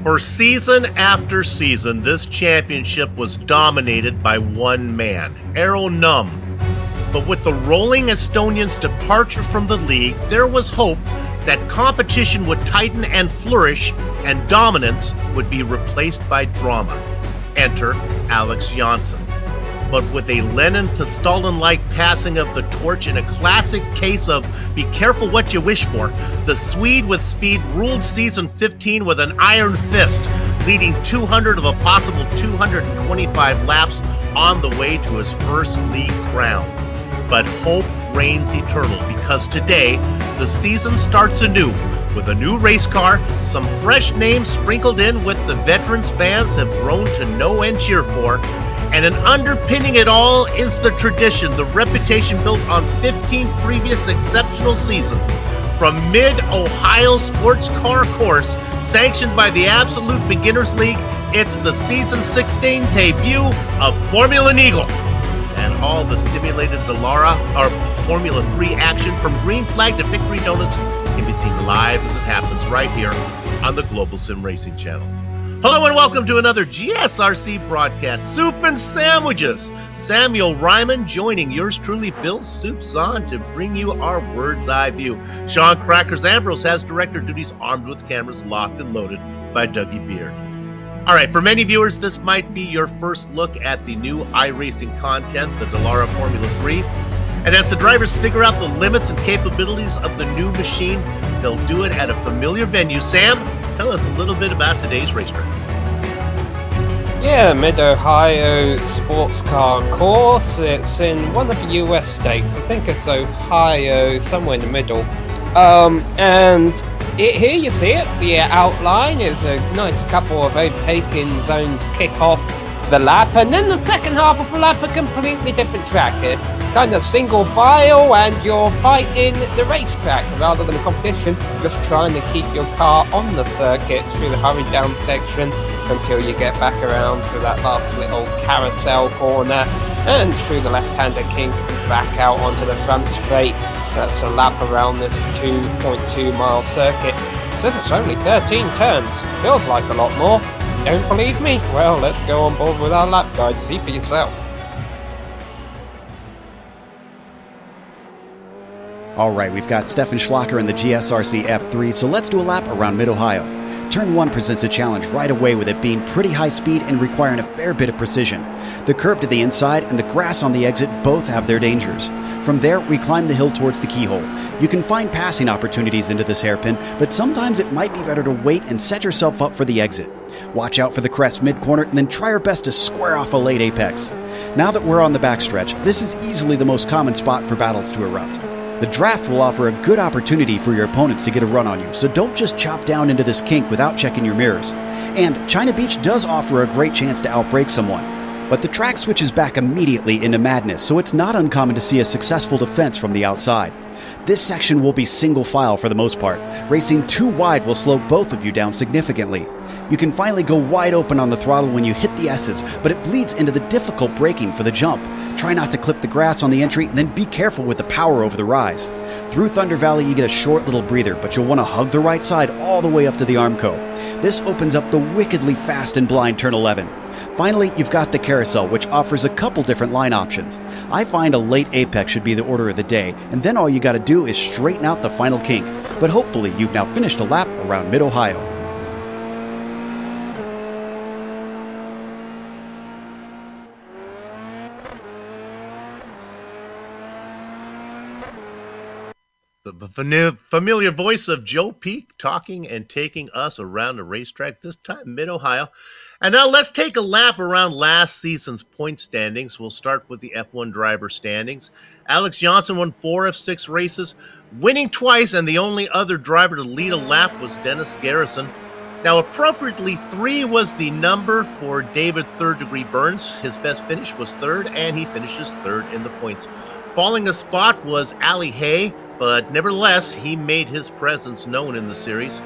For season after season, this championship was dominated by one man, Arrow Numb. But with the rolling Estonian's departure from the league, there was hope that competition would tighten and flourish, and dominance would be replaced by drama. Enter Alex Jansson. But with a Lenin to Stalin-like passing of the torch in a classic case of be careful what you wish for, the Swede with speed ruled season 15 with an iron fist, leading 200 of a possible 225 laps on the way to his first league crown. But hope reigns eternal, because today the season starts anew with a new race car, some fresh names sprinkled in with the veterans fans have grown to know and cheer for, and an underpinning it all is the tradition, the reputation built on 15 previous exceptional seasons. From mid-Ohio Sportscar course, sanctioned by the Absolute Beginners League, it's the season 16 debut of Formula Neagle. And all the simulated Dallara or Formula 3 action from green flag to victory donuts can be seen live as it happens right here on the Global SimRacing Channel. Hello and welcome to another GSRC broadcast, Soup and Sandwiches. Samuel Ryman joining yours truly, Bill Soups on, to bring you our Word's Eye view. Sean Crackers Ambrose has director duties, armed with cameras locked and loaded by Dougie Beard. All right, for many viewers, this might be your first look at the new iRacing content, the Dallara Formula 3. And as the drivers figure out the limits and capabilities of the new machine, they'll do it at a familiar venue. Sam, tell us a little bit about today's racetrack. Yeah, Mid-Ohio Sportscar course. It's in one of the US states. I think it's Ohio, somewhere in the middle. Here you see it. The outline is a nice couple of overtaking zones kick off the lap, and then the second half of the lap, a completely different track. Kind of single file, and you're fighting the racetrack rather than a competition, just trying to keep your car on the circuit through the hurry down section until you get back around to that last little carousel corner and through the left-hander kink back out onto the front straight. That's a lap around this 2.2 mile circuit. It says it's only 13 turns. Feels like a lot more. Don't believe me? Well, let's go on board with our lap guide. See for yourself. All right, we've got Stefan Schlacker in the GSRC F3, so let's do a lap around Mid-Ohio. Turn 1 presents a challenge right away, with it being pretty high speed and requiring a fair bit of precision. The curb to the inside and the grass on the exit both have their dangers. From there, we climb the hill towards the keyhole. You can find passing opportunities into this hairpin, but sometimes it might be better to wait and set yourself up for the exit. Watch out for the crest mid-corner and then try our best to square off a late apex. Now that we're on the backstretch, this is easily the most common spot for battles to erupt. The draft will offer a good opportunity for your opponents to get a run on you, so don't just chop down into this kink without checking your mirrors. And China Beach does offer a great chance to outbrake someone. But the track switches back immediately into madness, so it's not uncommon to see a successful defense from the outside. This section will be single file for the most part. Racing too wide will slow both of you down significantly. You can finally go wide open on the throttle when you hit the S's, but it bleeds into the difficult braking for the jump. Try not to clip the grass on the entry, and then be careful with the power over the rise. Through Thunder Valley, you get a short little breather, but you'll want to hug the right side all the way up to the Armco. This opens up the wickedly fast and blind turn 11. Finally, you've got the carousel, which offers a couple different line options. I find a late apex should be the order of the day, and then all you gotta do is straighten out the final kink. But hopefully you've now finished a lap around Mid-Ohio. The familiar voice of Joe Peak talking and taking us around the racetrack, this time Mid-Ohio. And now let's take a lap around last season's point standings. We'll start with the F1 driver standings. Alex Jansson won 4 of 6 races, winning twice, and the only other driver to lead a lap was Dennis Garrison. Now, appropriately, 3 was the number for David Third Degree Burns. His best finish was 3rd, and he finishes 3rd in the points. Falling a spot was Ali Hay, but nevertheless, he made his presence known in the series.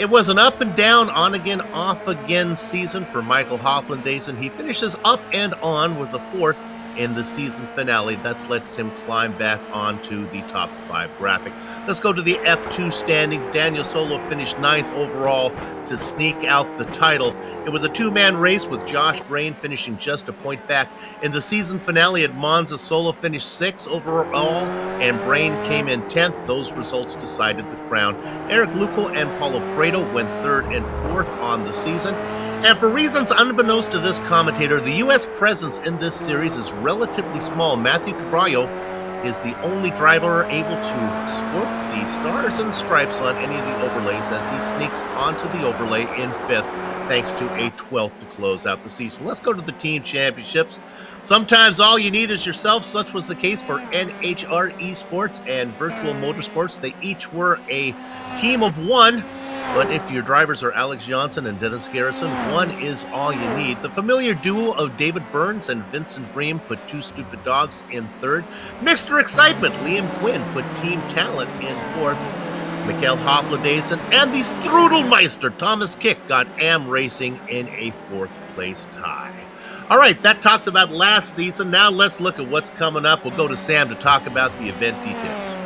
It was an up and down, on again, off again season for Michael Hoflandaisen. He finishes up and on with the 4th in the season finale. That lets him climb back onto the top 5 graphic. Let's go to the F2 standings. Daniel Solo finished 9th overall to sneak out the title. It was a 2-man race with Josh Brain finishing just a point back. In the season finale at Monza, Solo finished 6th overall and Brain came in 10th. Those results decided the crown. Eric Luco and Paulo Prado went 3rd and 4th on the season. And for reasons unbeknownst to this commentator, the U.S. presence in this series is relatively small. Matthew Cabrallo is the only driver able to sport the stars and stripes on any of the overlays as he sneaks onto the overlay in 5th, thanks to a 12th to close out the season. Let's go to the team championships. Sometimes all you need is yourself. Such was the case for NHR Esports and Virtual Motorsports. They each were a team of 1. But if your drivers are Alex Johnson and Dennis Garrison, 1 is all you need. The familiar duo of David Burns and Vincent Bream put 2 Stupid Dogs in 3rd. Mr. Excitement, Liam Quinn put Team Talent in 4th. Mikael Hoflandaisen and the Strudelmeister, Thomas Kick, got Am Racing in a 4th place tie. All right, that talks about last season. Now let's look at what's coming up. We'll go to Sam to talk about the event details.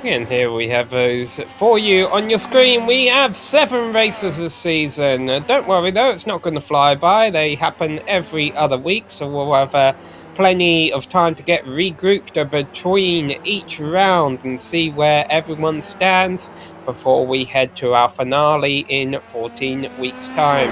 And here we have those for you on your screen. We have 7 races this season. Don't worry though, it's not going to fly by. They happen every other week, so we'll have plenty of time to get regrouped between each round and see where everyone stands before we head to our finale in 14 weeks' time.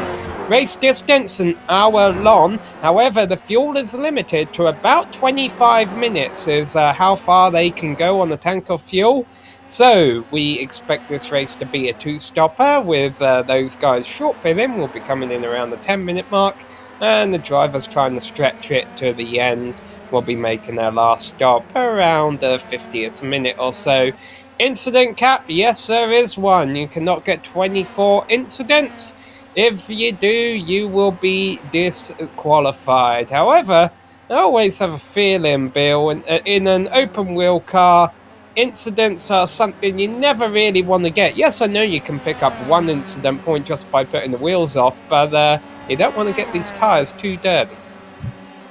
Race distance an hour long, however the fuel is limited to about 25 minutes is how far they can go on the tank of fuel. So we expect this race to be a 2-stopper with those guys short pinning will be coming in around the 10-minute mark, and the drivers trying to stretch it to the end will be making their last stop around the 50th minute or so. Incident cap, yes there is one. You cannot get 24 incidents. If you do, you will be disqualified. However, I always have a feeling, Bill, in an open wheel car, incidents are something you never really want to get. Yes, I know you can pick up 1 incident point just by putting the wheels off, but you don't want to get these tires too dirty.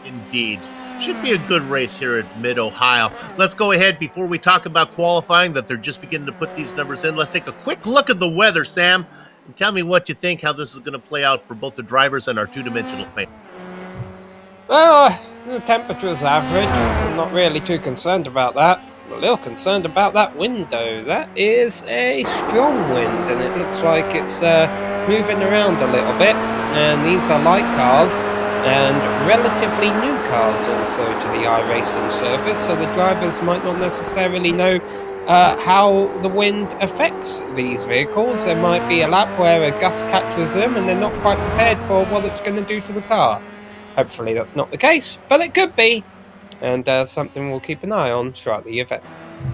Indeed. Should be a good race here at Mid-Ohio. Let's go ahead, before we talk about qualifying, that they're just beginning to put these numbers in. Let's take a quick look at the weather, Sam, and tell me what you think, how this is going to play out for both the drivers and our two-dimensional fans. Well, the temperature is average. I'm not really too concerned about that. I'm a little concerned about that window. That is a strong wind, and it looks like it's moving around a little bit. And these are light cars and relatively new cars also to the iRacing service, so the drivers might not necessarily know how the wind affects these vehicles. There might be a lap where a gust catches them and they're not quite prepared for what it's going to do to the car. Hopefully that's not the case, but it could be, and something we'll keep an eye on throughout the event.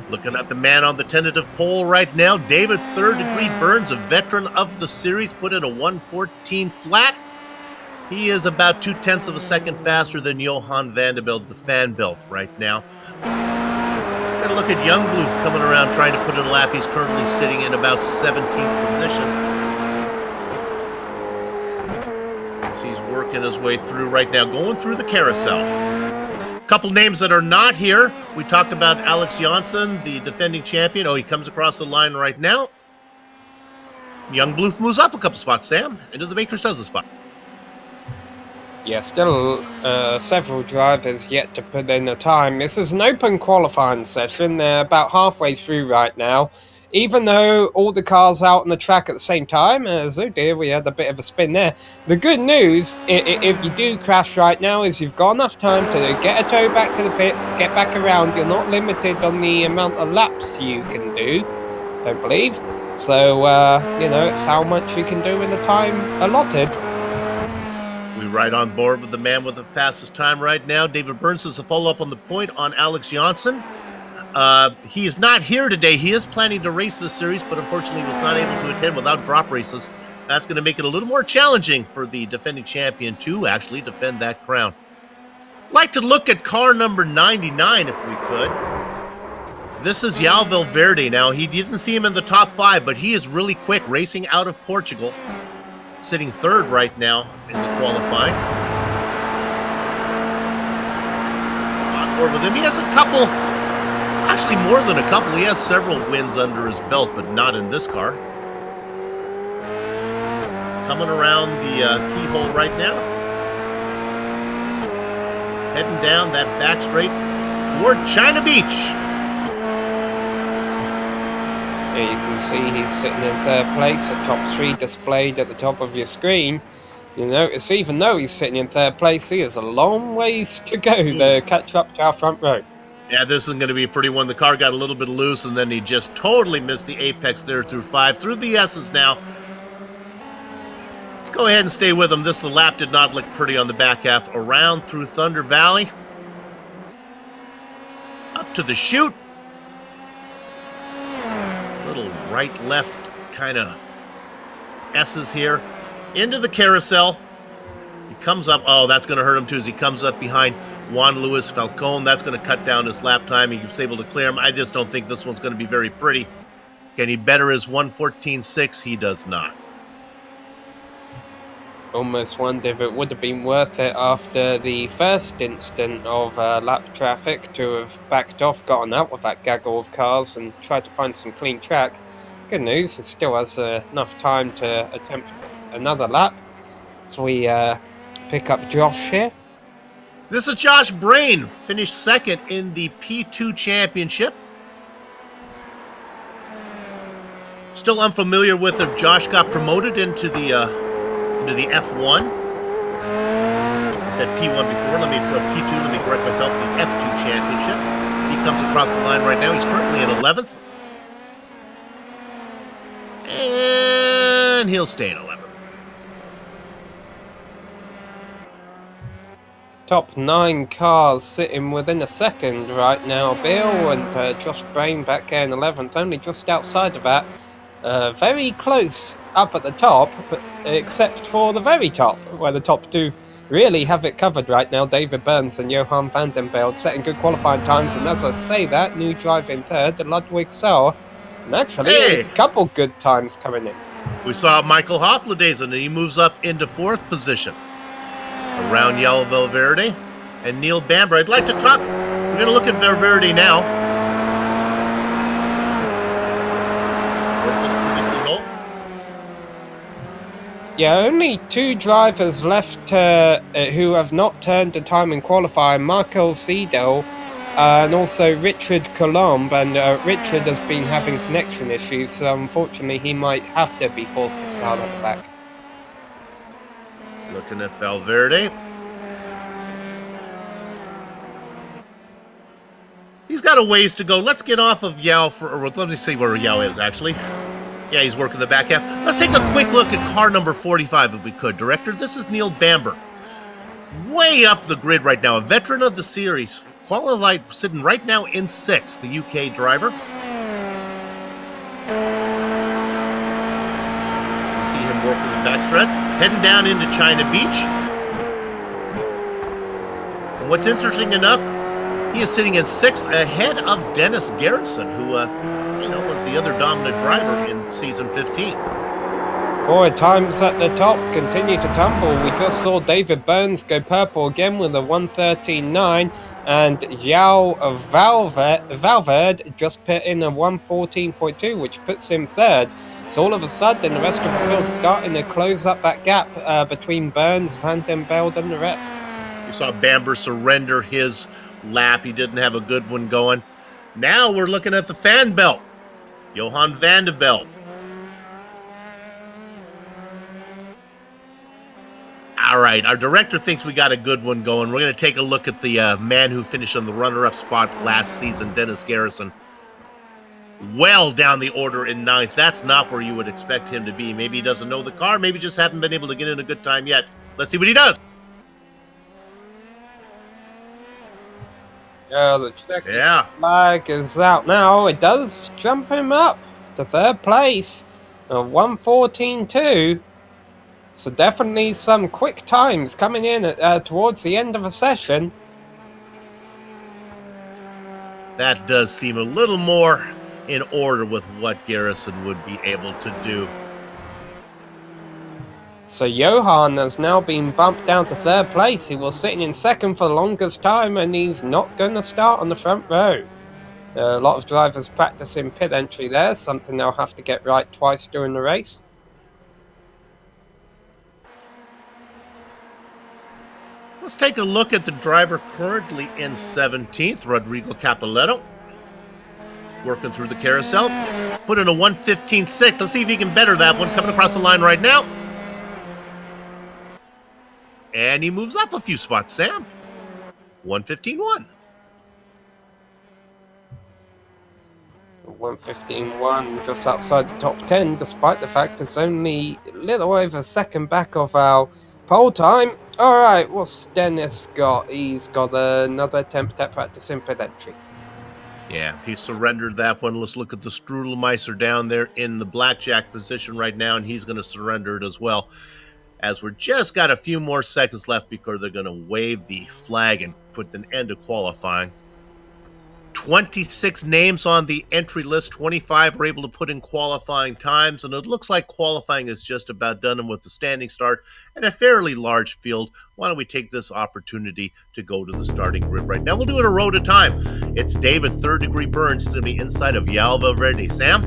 Looking at the man on the tentative pole right now, David Third Degree Burns, a veteran of the series, put in a 1:14 flat. He is about 0.2 of a second faster than Johan Vanderbilt, the fan belt, right now. We're going to look at Youngblood coming around trying to put in a lap. He's currently sitting in about 17th position. As he's working his way through right now, going through the carousel. Couple names that are not here. We talked about Alex Johnson, the defending champion. Oh, he comes across the line right now. Youngblood moves up a couple spots, Sam, into the Baker's Dozen spot. Yeah, still several drivers yet to put in a time. This is an open qualifying session. They're about halfway through right now. Even though all the cars out on the track at the same time, as oh dear, we had a bit of a spin there. The good news, if you do crash right now, is you've got enough time to get a tow back to the pits, get back around. You're not limited on the amount of laps you can do, don't believe. So, you know, it's how much you can do in the time allotted. Right on board with the man with the fastest time right now. David Burns is a follow-up on the point on Alex Johnson. He is not here today. He is planning to race this series, but unfortunately was not able to attend without drop races. That's going to make it a little more challenging for the defending champion to actually defend that crown. I'd like to look at car number 99 if we could. This is João Valverde now. He didn't see him in the top 5, but he is really quick, racing out of Portugal. Sitting 3rd right now in the qualifying. On board with him. He has a couple, actually more than a couple. He has several wins under his belt, but not in this car. Coming around the keyhole right now. Heading down that back straight toward China Beach. Here you can see he's sitting in 3rd place, the top 3 displayed at the top of your screen. You notice even though he's sitting in 3rd place, he has a long ways to go to catch up to our front row. Yeah, this is going to be a pretty one. The car got a little bit loose, and then he just totally missed the apex there through 5. Through the S's now. Let's go ahead and stay with him. The lap did not look pretty on the back half. Around through Thunder Valley. Up to the chute. Little right-left kind of S's here. Into the carousel. He comes up. Oh, that's going to hurt him too as he comes up behind Juan Luis Falcon. That's going to cut down his lap time. He was able to clear him. I just don't think this one's going to be very pretty. Can he better his 1:14.6? He does not. Almost wonder if it would have been worth it after the first instant of lap traffic to have backed off, gotten out with that gaggle of cars and tried to find some clean track. Good news, it still has enough time to attempt another lap. So we pick up Josh here. This is Josh Brain, finished 2nd in the P2 Championship. Still unfamiliar with if Josh got promoted into the F1. I said P1 before. Let me go P2. Let me correct myself. The F2 Championship. He comes across the line right now. He's currently in 11th. And he'll stay in 11th. Top 9 cars sitting within a second right now, Bill, and Josh Brain back there in 11th, only just outside of that. Very close up at the top, but except for the very top, where the top 2 really have it covered right now. David Burns and Johan van den Belde setting good qualifying times, and as I say that, new drive in 3rd, Ludwig Sauer, and actually a couple good times coming in. We saw Michael Hofladezen, and he moves up into 4th position. Around João Valverde and Neil Bamber. I'd like to talk. We're going to look at Valverde now. Yeah, only 2 drivers left who have not turned the time in qualifying. Marco Seidel and also Richard Colomb. And Richard has been having connection issues, so unfortunately he might have to be forced to start at the back. Looking at Valverde. He's got a ways to go. Let's get off of João let me see where João is, actually. Yeah, he's working the back half. Let's take a quick look at car number 45, if we could, Director. This is Neil Bamber. Way up the grid right now. A veteran of the series. Qualified, sitting right now in 6th, the UK driver. You see him working the backstretch. Heading down into China Beach. And what's interesting enough, he is sitting in 6th ahead of Dennis Garrison, who was the other dominant driver in season 15. Boy, times at the top continue to tumble. We just saw David Burns go purple again with a 1:13.9, and João Valverde just put in a 1:14.2, which puts him 3rd. So all of a sudden, the rest of the field starting to close up that gap between Burns, Van den Belde, and the rest. You saw Bamber surrender his lap. He didn't have a good one going. Now we're looking at the fan belt. Johan van den Belde. All right, our director thinks we got a good one going. We're going to take a look at the man who finished on the runner-up spot last season, Dennis Garrison. Well down the order in 9th. That's not where you would expect him to be. Maybe he doesn't know the car. Maybe just haven't been able to get in a good time yet. Let's see what he does. The checkered flag is out now. It does jump him up to 3rd place. 1:14.2. So definitely some quick times coming in towards the end of the session. That does seem a little more in order with what Garrison would be able to do. So Johan has now been bumped down to 3rd place. He was sitting in 2nd for the longest time, and he's not going to start on the front row. A lot of drivers practicing pit entry there, something they'll have to get right twice during the race. Let's take a look at the driver currently in 17th, Rodrigo Capoletto. Working through the carousel. Put in a 1:15.6. Let's see if he can better that one. Coming across the line right now. And he moves up a few spots, Sam. 1:15.1. 1:15.1, just outside the top 10, despite the fact it's only a little over a second back of our pole time. Alright, what's Dennis got? He's got another attempt at practicing pit entry. Yeah, he surrendered that one. Let's look at the Strudelmeister down there in the blackjack position right now, and he's going to surrender it as well. As we're just got a few more seconds left because they're going to wave the flag and put an end to qualifying. 26 names on the entry list. 25 were able to put in qualifying times, and it looks like qualifying is just about done. And with the standing start and a fairly large field, why don't we take this opportunity to go to the starting grid right now? We'll do it a row at a time. It's David Third Degree Burns. He's going to be inside of Johan Valverde. Sam?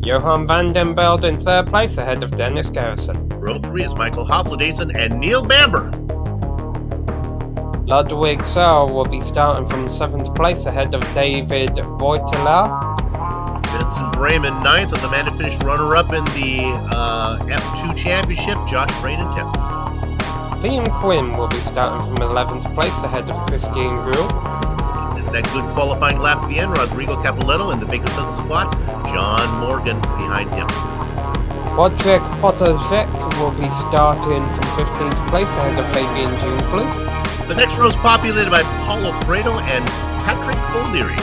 Johan van den Belde in 3rd place ahead of Dennis Garrison. Row 3 is Michael Hofladason and Neil Bamber. Ludwig Searle will be starting from 7th place ahead of David Boitila. Vincent Brayman 9th, and the man who finished runner-up in the F2 Championship, Josh Brain in 10th. Liam Quinn will be starting from 11th place ahead of Christian Grue. And that good qualifying lap at the end, Rodrigo Capoletto in the Baker Sutton spot, John Morgan behind him. Wojciech Potocek will be starting from 15th place ahead of Fabian Jungblu. The next row is populated by Paulo Prado and Patrick O'Leary.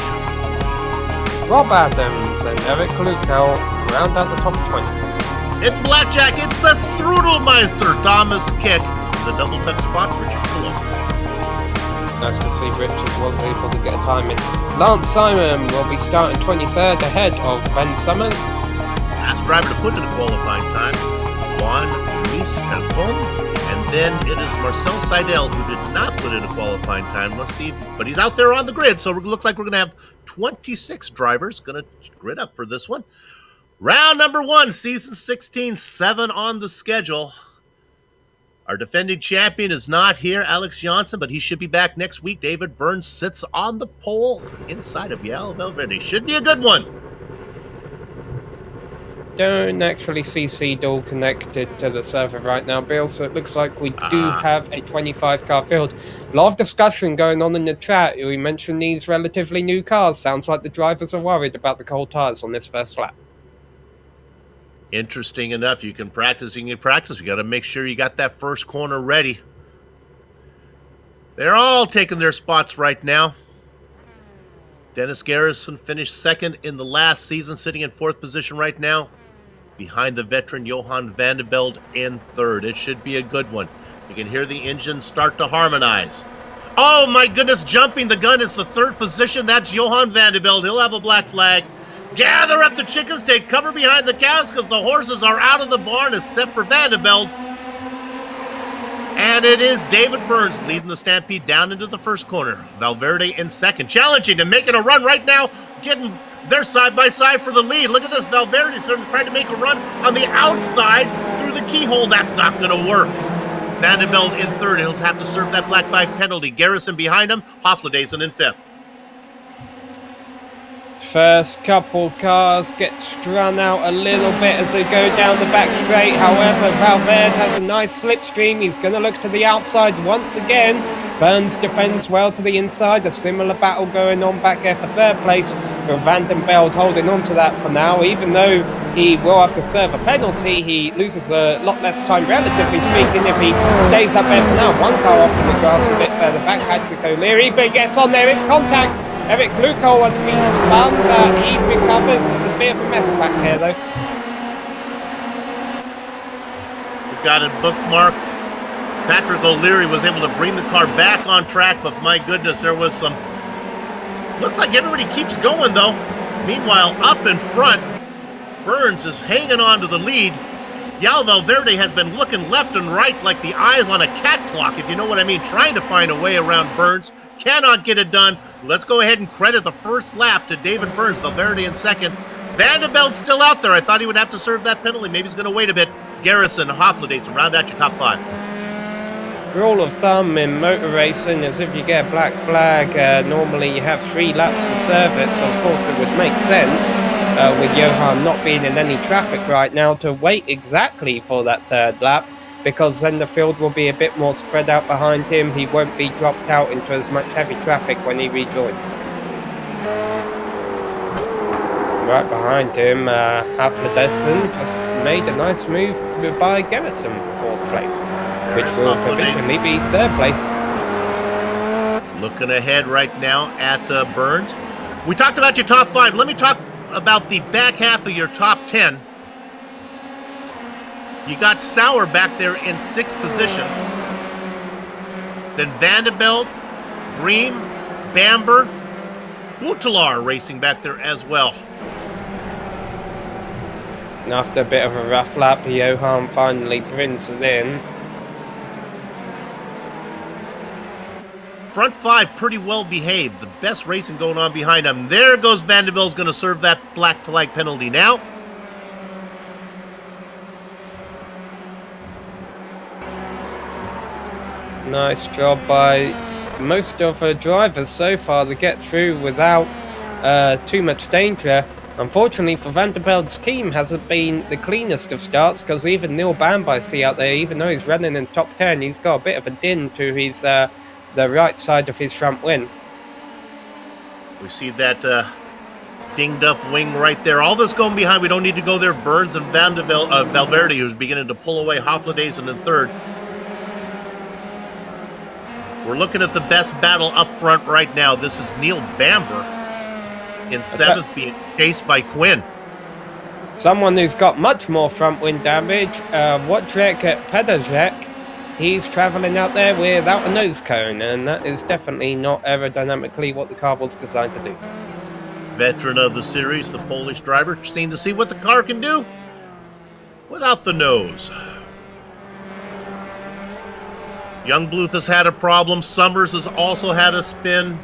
Rob Adams and Eric Lukel round out the top 20. In blackjack, it's the Strudelmeister, Thomas Kick. The double tech spot, Richard Pillow. Nice to see Richard was able to get a time in. Lance Simon will be starting 23rd ahead of Ben Summers. Last driver to put in a qualifying time, Juan Luis Elcon. And then it is Marcel Seidel, who did not put in a qualifying time. Let's see. But he's out there on the grid, so it looks like we're going to have 26 drivers going to grid up for this one. Round number 1, season 16, 7 on the schedule. Our defending champion is not here, Alex Johnson, but he should be back next week. David Burns sits on the pole inside of Johan Valverde. Should be a good one. Don't actually see Seedall connected to the server right now, Bill, so it looks like we do have a 25-car field. A lot of discussion going on in the chat. We mentioned these relatively new cars. Sounds like the drivers are worried about the cold tires on this first lap. Interesting enough. You can practice, you got to make sure you got that first corner ready. They're all taking their spots right now. Dennis Garrison finished 2nd in the last season, sitting in 4th position right now. Behind the veteran Johan van den Belde in 3rd. It should be a good one. You can hear the engine start to harmonize. Oh my goodness, jumping the gun is the 3rd position. That's Johan van den Belde. He'll have a black flag. Gather up the chickens, take cover behind the cows because the horses are out of the barn except for van den Belde. And it is David Burns leading the Stampede down into the first corner. Valverde in 2nd, challenging and making a run right now, getting they're side by side for the lead. Look at this. Valverde's going to try to make a run on the outside through the keyhole. That's not going to work. Van den Belde in 3rd. He'll have to serve that black flag penalty. Garrison behind him. Hofladason in 5th. First couple cars get strung out a little bit as they go down the back straight. However, Valverde has a nice slipstream. He's going to look to the outside once again. Burns defends well to the inside. A similar battle going on back there for 3rd place. But Van den Belde holding on to that for now. Even though he will have to serve a penalty, he loses a lot less time, relatively speaking, if he stays up there for now. One car off in the grass a bit further back. Patrick O'Leary, but he gets on there. It's contact. Eric Luko has been spun, but he recovers. It's a bit of a mess back here, though. We've got it bookmarked. Patrick O'Leary was able to bring the car back on track, but my goodness, there was some Looks like everybody keeps going, though. Meanwhile, up in front, Burns is hanging on to the lead. Yal Valverde has been looking left and right like the eyes on a cat clock, if you know what I mean, trying to find a way around Burns. Cannot get it done. Let's go ahead and credit the first lap to David Burns, Valverde in second. Vanderbilt's still out there. I thought he would have to serve that penalty. Maybe he's going to wait a bit. Garrison, Hoflade, so round out your top 5. Rule of thumb in motor racing is if you get a black flag, normally you have 3 laps to serve it, so of course it would make sense, with Johan not being in any traffic right now, to wait exactly for that 3rd lap, because then the field will be a bit more spread out behind him. He won't be dropped out into as much heavy traffic when he rejoins. Right behind him, Hafledesen just made a nice move by Garrison for 4th place, which will provisionally be 3rd place. Looking ahead right now at Burns. We talked about your top 5. Let me talk about the back half of your top 10. You got Sauer back there in 6th position. Then Vanderbilt, Bream, Bamber, Butalar racing back there as well. And after a bit of a rough lap, Johan finally brings it in. Front 5 pretty well behaved. The best racing going on behind him. There goes Vanderbilt's going to serve that black flag penalty now. Nice job by most of the drivers so far to get through without too much danger. Unfortunately for Vanderbilt's team, hasn't been the cleanest of starts, because even Neil Bamber I see out there, even though he's running in top 10, he's got a bit of a din to his the right side of his front wing. We see that dinged up wing right there. All this going behind, we don't need to go there. Burns and Valverde, who's beginning to pull away. Hofladezen in 3rd. We're looking at the best battle up front right now. This is Neil Bamber in 7th, being chased by Quinn. Someone who's got much more front wing damage, Wojciech Pedajek. He's travelling out there without a nose cone, and that is definitely not aerodynamically what the car was designed to do. Veteran of the series, the Polish driver, seen to see what the car can do without the nose. Youngbluth has had a problem. Summers has also had a spin.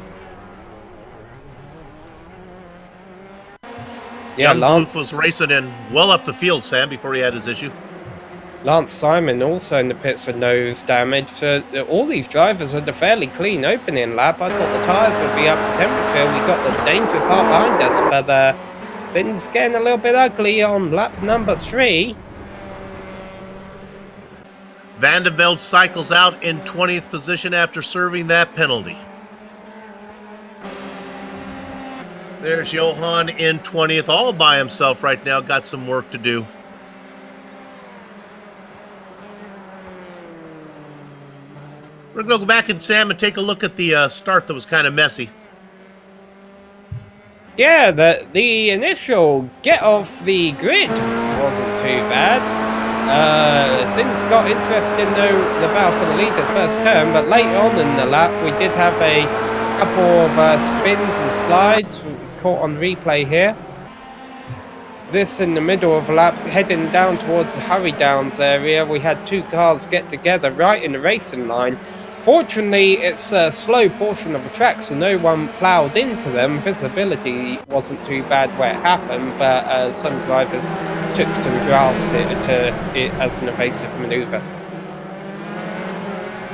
Yeah, Lance was racing in well up the field, Sam, before he had his issue. Lance Simon also in the pits for nose damage. So all these drivers had a fairly clean opening lap. I thought the tyres would be up to temperature. We got the danger part behind us, but things getting a little bit ugly on lap number 3. Vandeveld cycles out in 20th position after serving that penalty. There's Johan in 20th, all by himself right now. Got some work to do. We're going to go back and, Sam, and take a look at the start that was kind of messy. Yeah, the initial get off the grid wasn't too bad. Things got interesting though, the battle for the lead at first turn, but later on in the lap we did have a couple of spins and slides caught on replay here. This in the middle of the lap, heading down towards the Hurry Downs area, we had 2 cars get together right in the racing line. Fortunately, it's a slow portion of the track, so no one ploughed into them. Visibility wasn't too bad where it happened, but some drivers took to grass it as an evasive manoeuvre.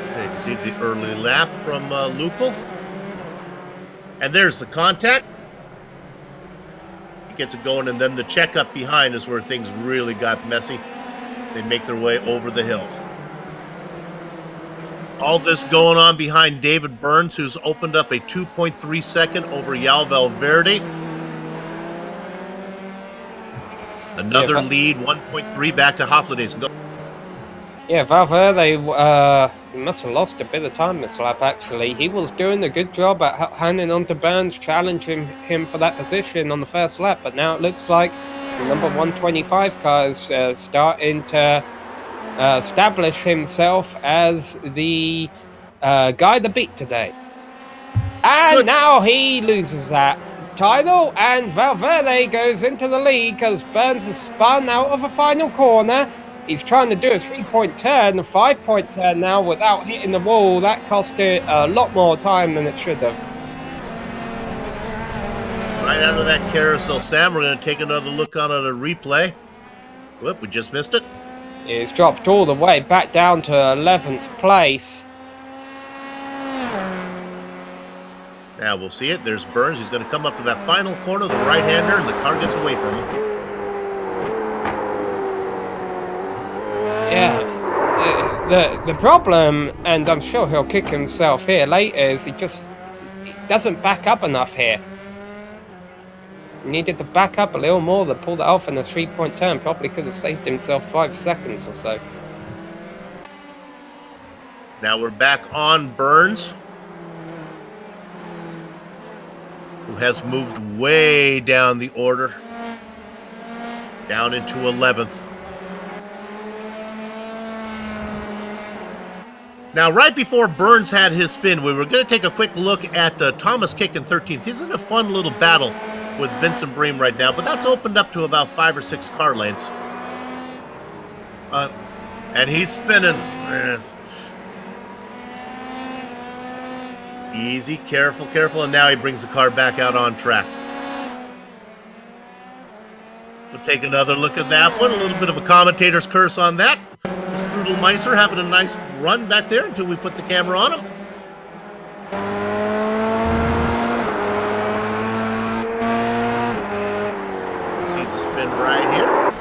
You can see the early lap from Lupel. And there's the contact. He gets it going, and then the checkup behind is where things really got messy. They make their way over the hill. All this going on behind David Burns, who's opened up a 2.3 second over Yal Valverde. Another lead, 1.3 back to Hoflade. Yeah, Valverde he must have lost a bit of time this lap, actually. He was doing a good job at handing on to Burns, challenging him for that position on the first lap, but now it looks like the number 125 car is starting to establish himself as the guy to beat today. And Good. now he loses that title, and Valverde goes into the lead because Burns has spun out of a final corner. He's trying to do a 3-point turn, a 5-point turn now without hitting the wall. That cost it a lot more time than it should have. Right out of that carousel, Sam. We're going to take another look on it, a replay. Whoop, we just missed it. It's dropped all the way back down to 11th place. Now we'll see it. There's Burns. He's going to come up to that final corner, the right-hander, and the car gets away from him. Yeah. The problem, and I'm sure he'll kick himself here later, is he doesn't back up enough here. He needed to back up a little more to pull that off in a 3-point turn. Probably could have saved himself 5 seconds or so. Now we're back on Burns, who has moved way down the order, down into 11th. Now, right before Burns had his spin, we were going to take a quick look at Thomas Kick in 13th. He's in a fun little battle with Vincent Bream right now, but that's opened up to about 5 or 6 car lanes. And he's spinning. Easy, careful, careful, and now he brings the car back out on track. We'll take another look at that one. A little bit of a commentator's curse on that. Strudel Meiser having a nice run back there until we put the camera on him. See the spin right here.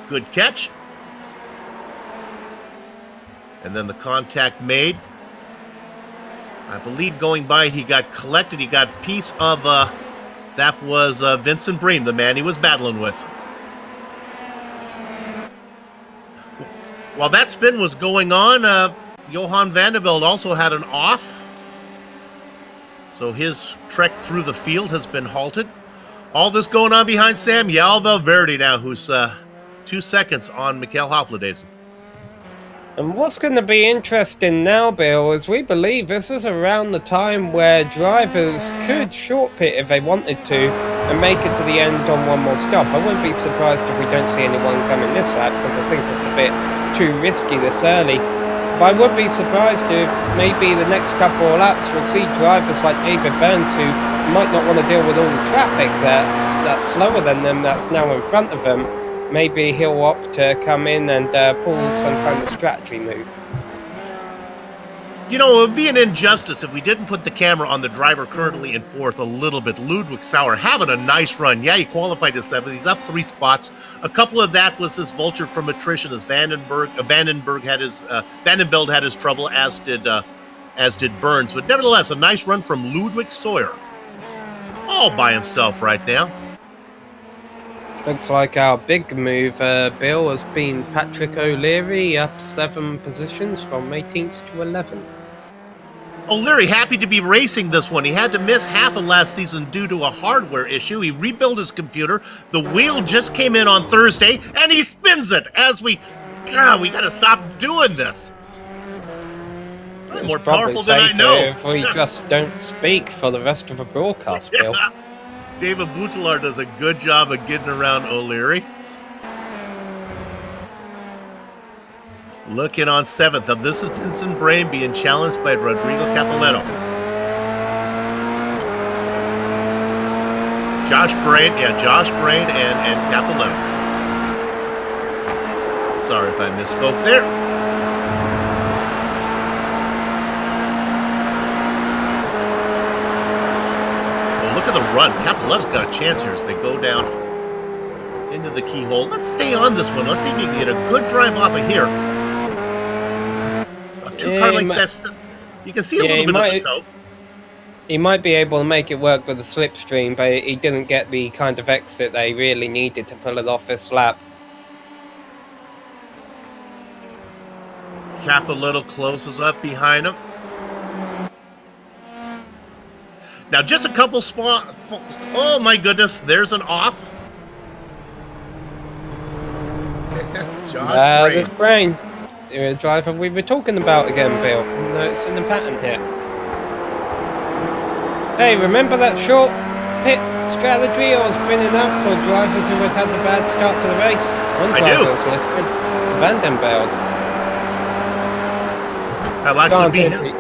Good catch. And then the contact made. I believe going by, he got collected. He got a piece of, that was Vincent Bream, the man he was battling with. While that spin was going on, Johan Vandervelde also had an off. So his trek through the field has been halted. All this going on behind Sam Valverde now, who's 2 seconds on Michael Hofladezen. And what's going to be interesting now, Bill, is we believe this is around the time where drivers could short pit if they wanted to and make it to the end on one more stop. I wouldn't be surprised if we don't see anyone coming this lap, because I think it's a bit too risky this early. But I would be surprised if maybe the next couple of laps we'll see drivers like David Burns who might not want to deal with all the traffic that's slower than them, that's now in front of them. Maybe he'll opt to come in and pull some kind of strategy move. You know, it would be an injustice if we didn't put the camera on the driver currently in 4th a little bit. Ludwig Sauer having a nice run. Yeah, he qualified to 7th. He's up 3 spots. A couple of that was this vulture from attrition as Vandenberg had his Vandenvelde had his trouble, as did Burns. But nevertheless, a nice run from Ludwig Sauer, all by himself right now. Looks like our big move, Bill, has been Patrick O'Leary up 7 positions from 18th to 11th. O'Leary happy to be racing this one. He had to miss half of last season due to a hardware issue. He rebuilt his computer. The wheel just came in on Thursday, and he spins it as we gotta stop doing this. It's more powerful than I know. If we just don't speak for the rest of the broadcast, Bill. David Boutelar does a good job of getting around O'Leary. Looking on 7th. This is Vincent Bream being challenged by Rodrigo Capoletto. Josh Brain and Capoletto. Sorry if I misspoke there. Look at the run. Capoletto's got a chance here as they go down into the keyhole. Let's stay on this one. Let's see if you can get a good drive off of here. 2 car lengths best. You can see a little bit of the toe. He might be able to make it work with the slipstream, but he didn't get the kind of exit they really needed to pull it off this lap. Capoletto closes up behind him. Now, just a couple spots. Oh, my goodness. There's an off. This Brain. Driver we were talking about again, Bill. No, it's in the pattern here. Hey, remember that short pit strategy I was bringing up for drivers who had had a bad start to the race? One driver was listening. Vandenberg. That'll actually be him.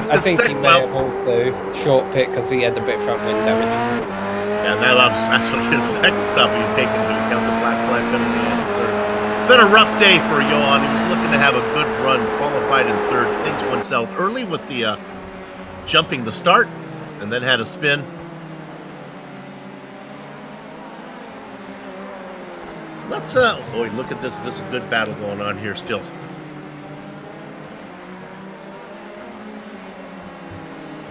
I think he may have also short pit because he had a bit of front wind damage. Yeah, that was actually his second stop. He had taken into account the black flag penalty and the third. It's been a rough day for Johan. He was looking to have a good run, qualified in third. Things went south early with the jumping the start, and then had a spin. Let's boy, look at this. This is a good battle going on here still.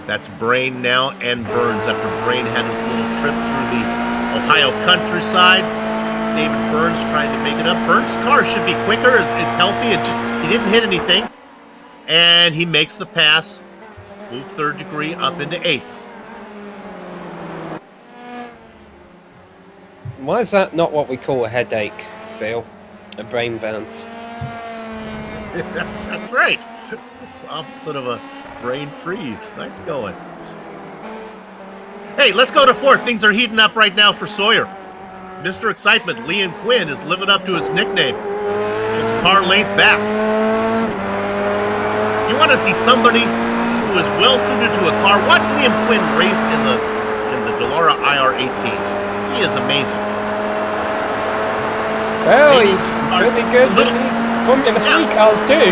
That's Brain now and Burns after Brain had his little trip through the Ohio countryside. David Burns trying to make it up. Burns' car should be quicker. It's healthy. He didn't hit anything. And he makes the pass. Move third degree up into eighth. Why is that not what we call a headache, Bill? A brain bounce. That's right. It's the opposite of a brain freeze. Nice going. Hey, let's go to fourth. Things are heating up right now for Sawyer. Mr. Excitement, Liam Quinn, is living up to his nickname. His car length back. You want to see somebody who is well suited to a car? Watch Liam Quinn race in the Dallara IR18s. He is amazing. Well, he's really good in these Formula 3 cars too.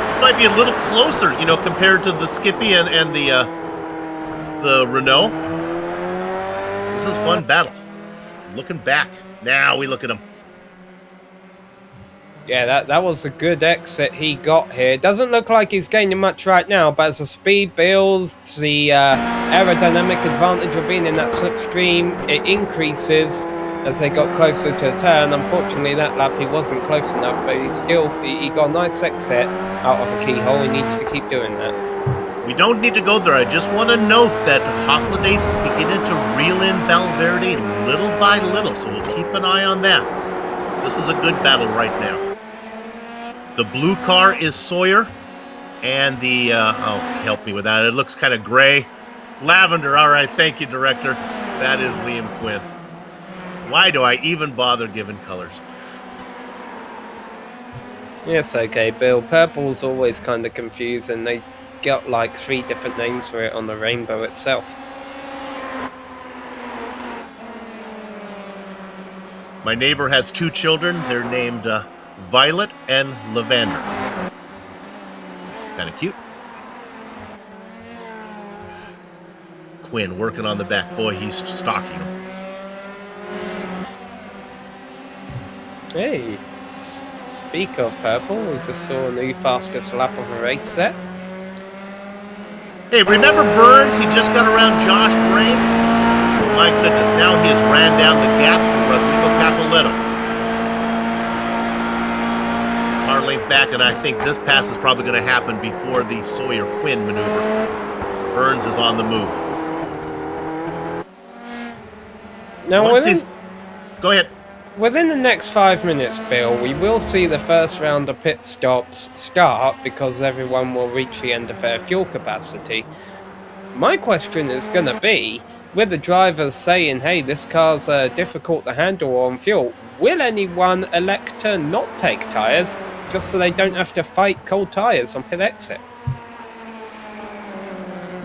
This might be a little closer, you know, compared to the Skippy and the Renault. This is fun battle. Looking back. Now we look at him. Yeah, that was a good exit he got here. It doesn't look like he's gaining much right now, but as the speed builds, the aerodynamic advantage of being in that slipstream, it increases as they got closer to a turn. Unfortunately, that lap he wasn't close enough, but he got a nice exit out of a keyhole. He needs to keep doing that. We don't need to go there. I just want to note that Hoflades is beginning to reel in Valverde little by little, so we'll keep an eye on that. This is a good battle right now. The blue car is Sawyer, and the, oh, help me with that. It looks kind of gray. Lavender, all right, thank you, director. That is Liam Quinn. Why do I even bother giving colors? Yes, okay, Bill. Purple's always kind of confusing. They got like 3 different names for it on the rainbow itself. My neighbor has 2 children. They're named Violet and Lavender. Kind of cute. Quinn working on the back. Boy, he's stalking him. Hey, speak of purple, we just saw a new fastest lap of a race there. Hey, remember Burns? He just got around Josh Brain. Oh my goodness, now he has ran down the gap to Rodrigo Capoletto. Car length back, and I think this pass is probably going to happen before the Sawyer-Quinn maneuver. Burns is on the move. Now, go ahead. Within the next 5 minutes, Bill, we will see the first round of pit stops start because everyone will reach the end of their fuel capacity. My question is going to be, with the drivers saying, hey, this car's difficult to handle on fuel, will anyone elect to not take tyres just so they don't have to fight cold tyres on pit exit?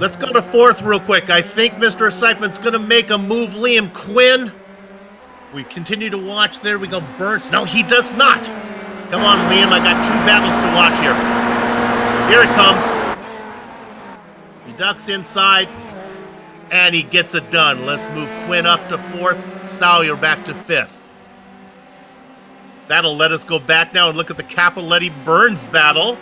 Let's go to fourth real quick. I think Mr. Excitement's going to make a move. Liam Quinn. We continue to watch. There we go. Burns. No, he does not. Come on, Liam. I got 2 battles to watch here. Here it comes. He ducks inside, and he gets it done. Let's move Quinn up to 4th. Sawyer back to 5th. That'll let us go back now and look at the Capoletti-Burns battle.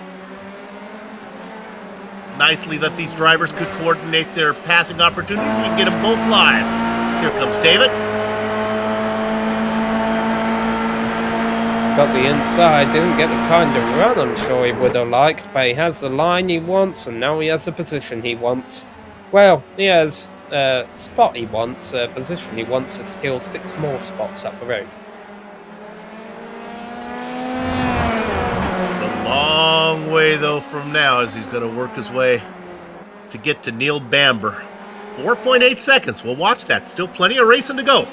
Nicely that these drivers could coordinate their passing opportunities. We can get them both live. Here comes David. Got the inside, didn't get the kind of run I'm sure he would have liked, but he has the line he wants, and now he has the position he wants. Well, he has a spot he wants, a position he wants, is still 6 more spots up the road. It's a long way, though, from now, as he's going to work his way to get to Neil Bamber. 4.8 seconds. We'll watch that. Still plenty of racing to go.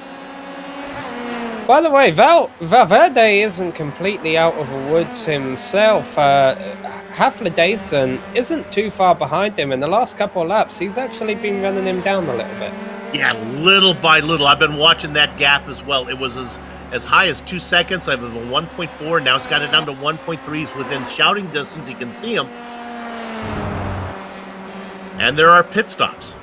By the way, Valverde isn't completely out of the woods himself. Haflidason isn't too far behind him. In the last couple of laps, he's actually been running him down a little bit. Yeah, little by little. I've been watching that gap as well. It was as high as 2 seconds. I was 1.4. Now it's got it down to 1.3. He's within shouting distance. You can see him. And there are pit stops.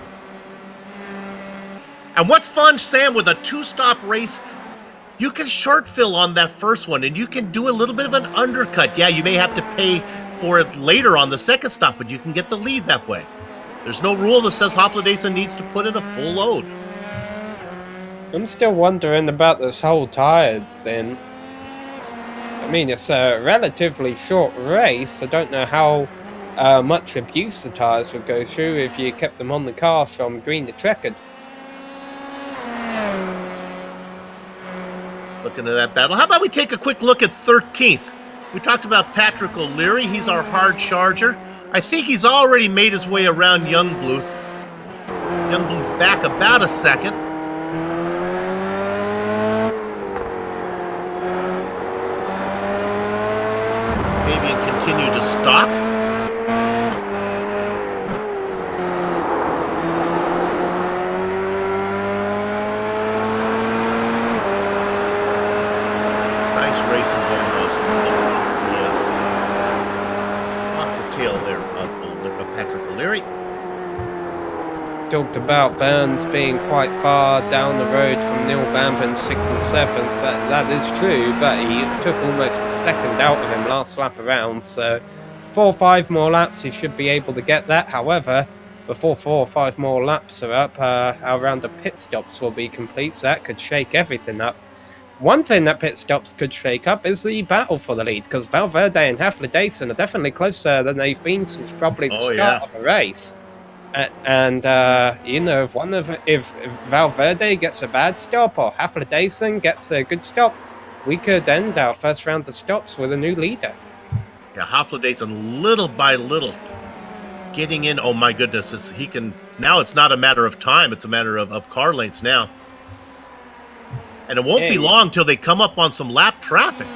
And what's fun, Sam, with a two-stop race, you can short fill on that first one, and you can do a little bit of an undercut. Yeah, you may have to pay for it later on the second stop, but you can get the lead that way. There's no rule that says Haflidason needs to put in a full load. I'm still wondering about this whole tire thing. I mean, it's a relatively short race. I don't know how much abuse the tires would go through if you kept them on the car from green to checkered. Looking at that battle. How about we take a quick look at 13th? We talked about Patrick O'Leary. He's our hard charger. I think he's already made his way around Youngbluth. Youngbluth back about a second. Maybe continue to stock. Talked about Burns being quite far down the road from Neil Bamber's 6th and 7th. That is true, but he took almost a second out of him last lap around, so 4 or 5 more laps he should be able to get that. However, before 4 or 5 more laps are up, our round of pit stops will be complete, so that could shake everything up. One thing that pit stops could shake up is the battle for the lead, because Valverde and Haflidason are definitely closer than they've been since probably the start of the race. And you know, if Valverde gets a bad stop or Haflidason gets a good stop, we could end our first round of stops with a new leader. Yeah, Haflidason little by little getting in. Oh my goodness, he can now. It's not a matter of time; it's a matter of car lengths now. And it won't be long till they come up on some lap traffic.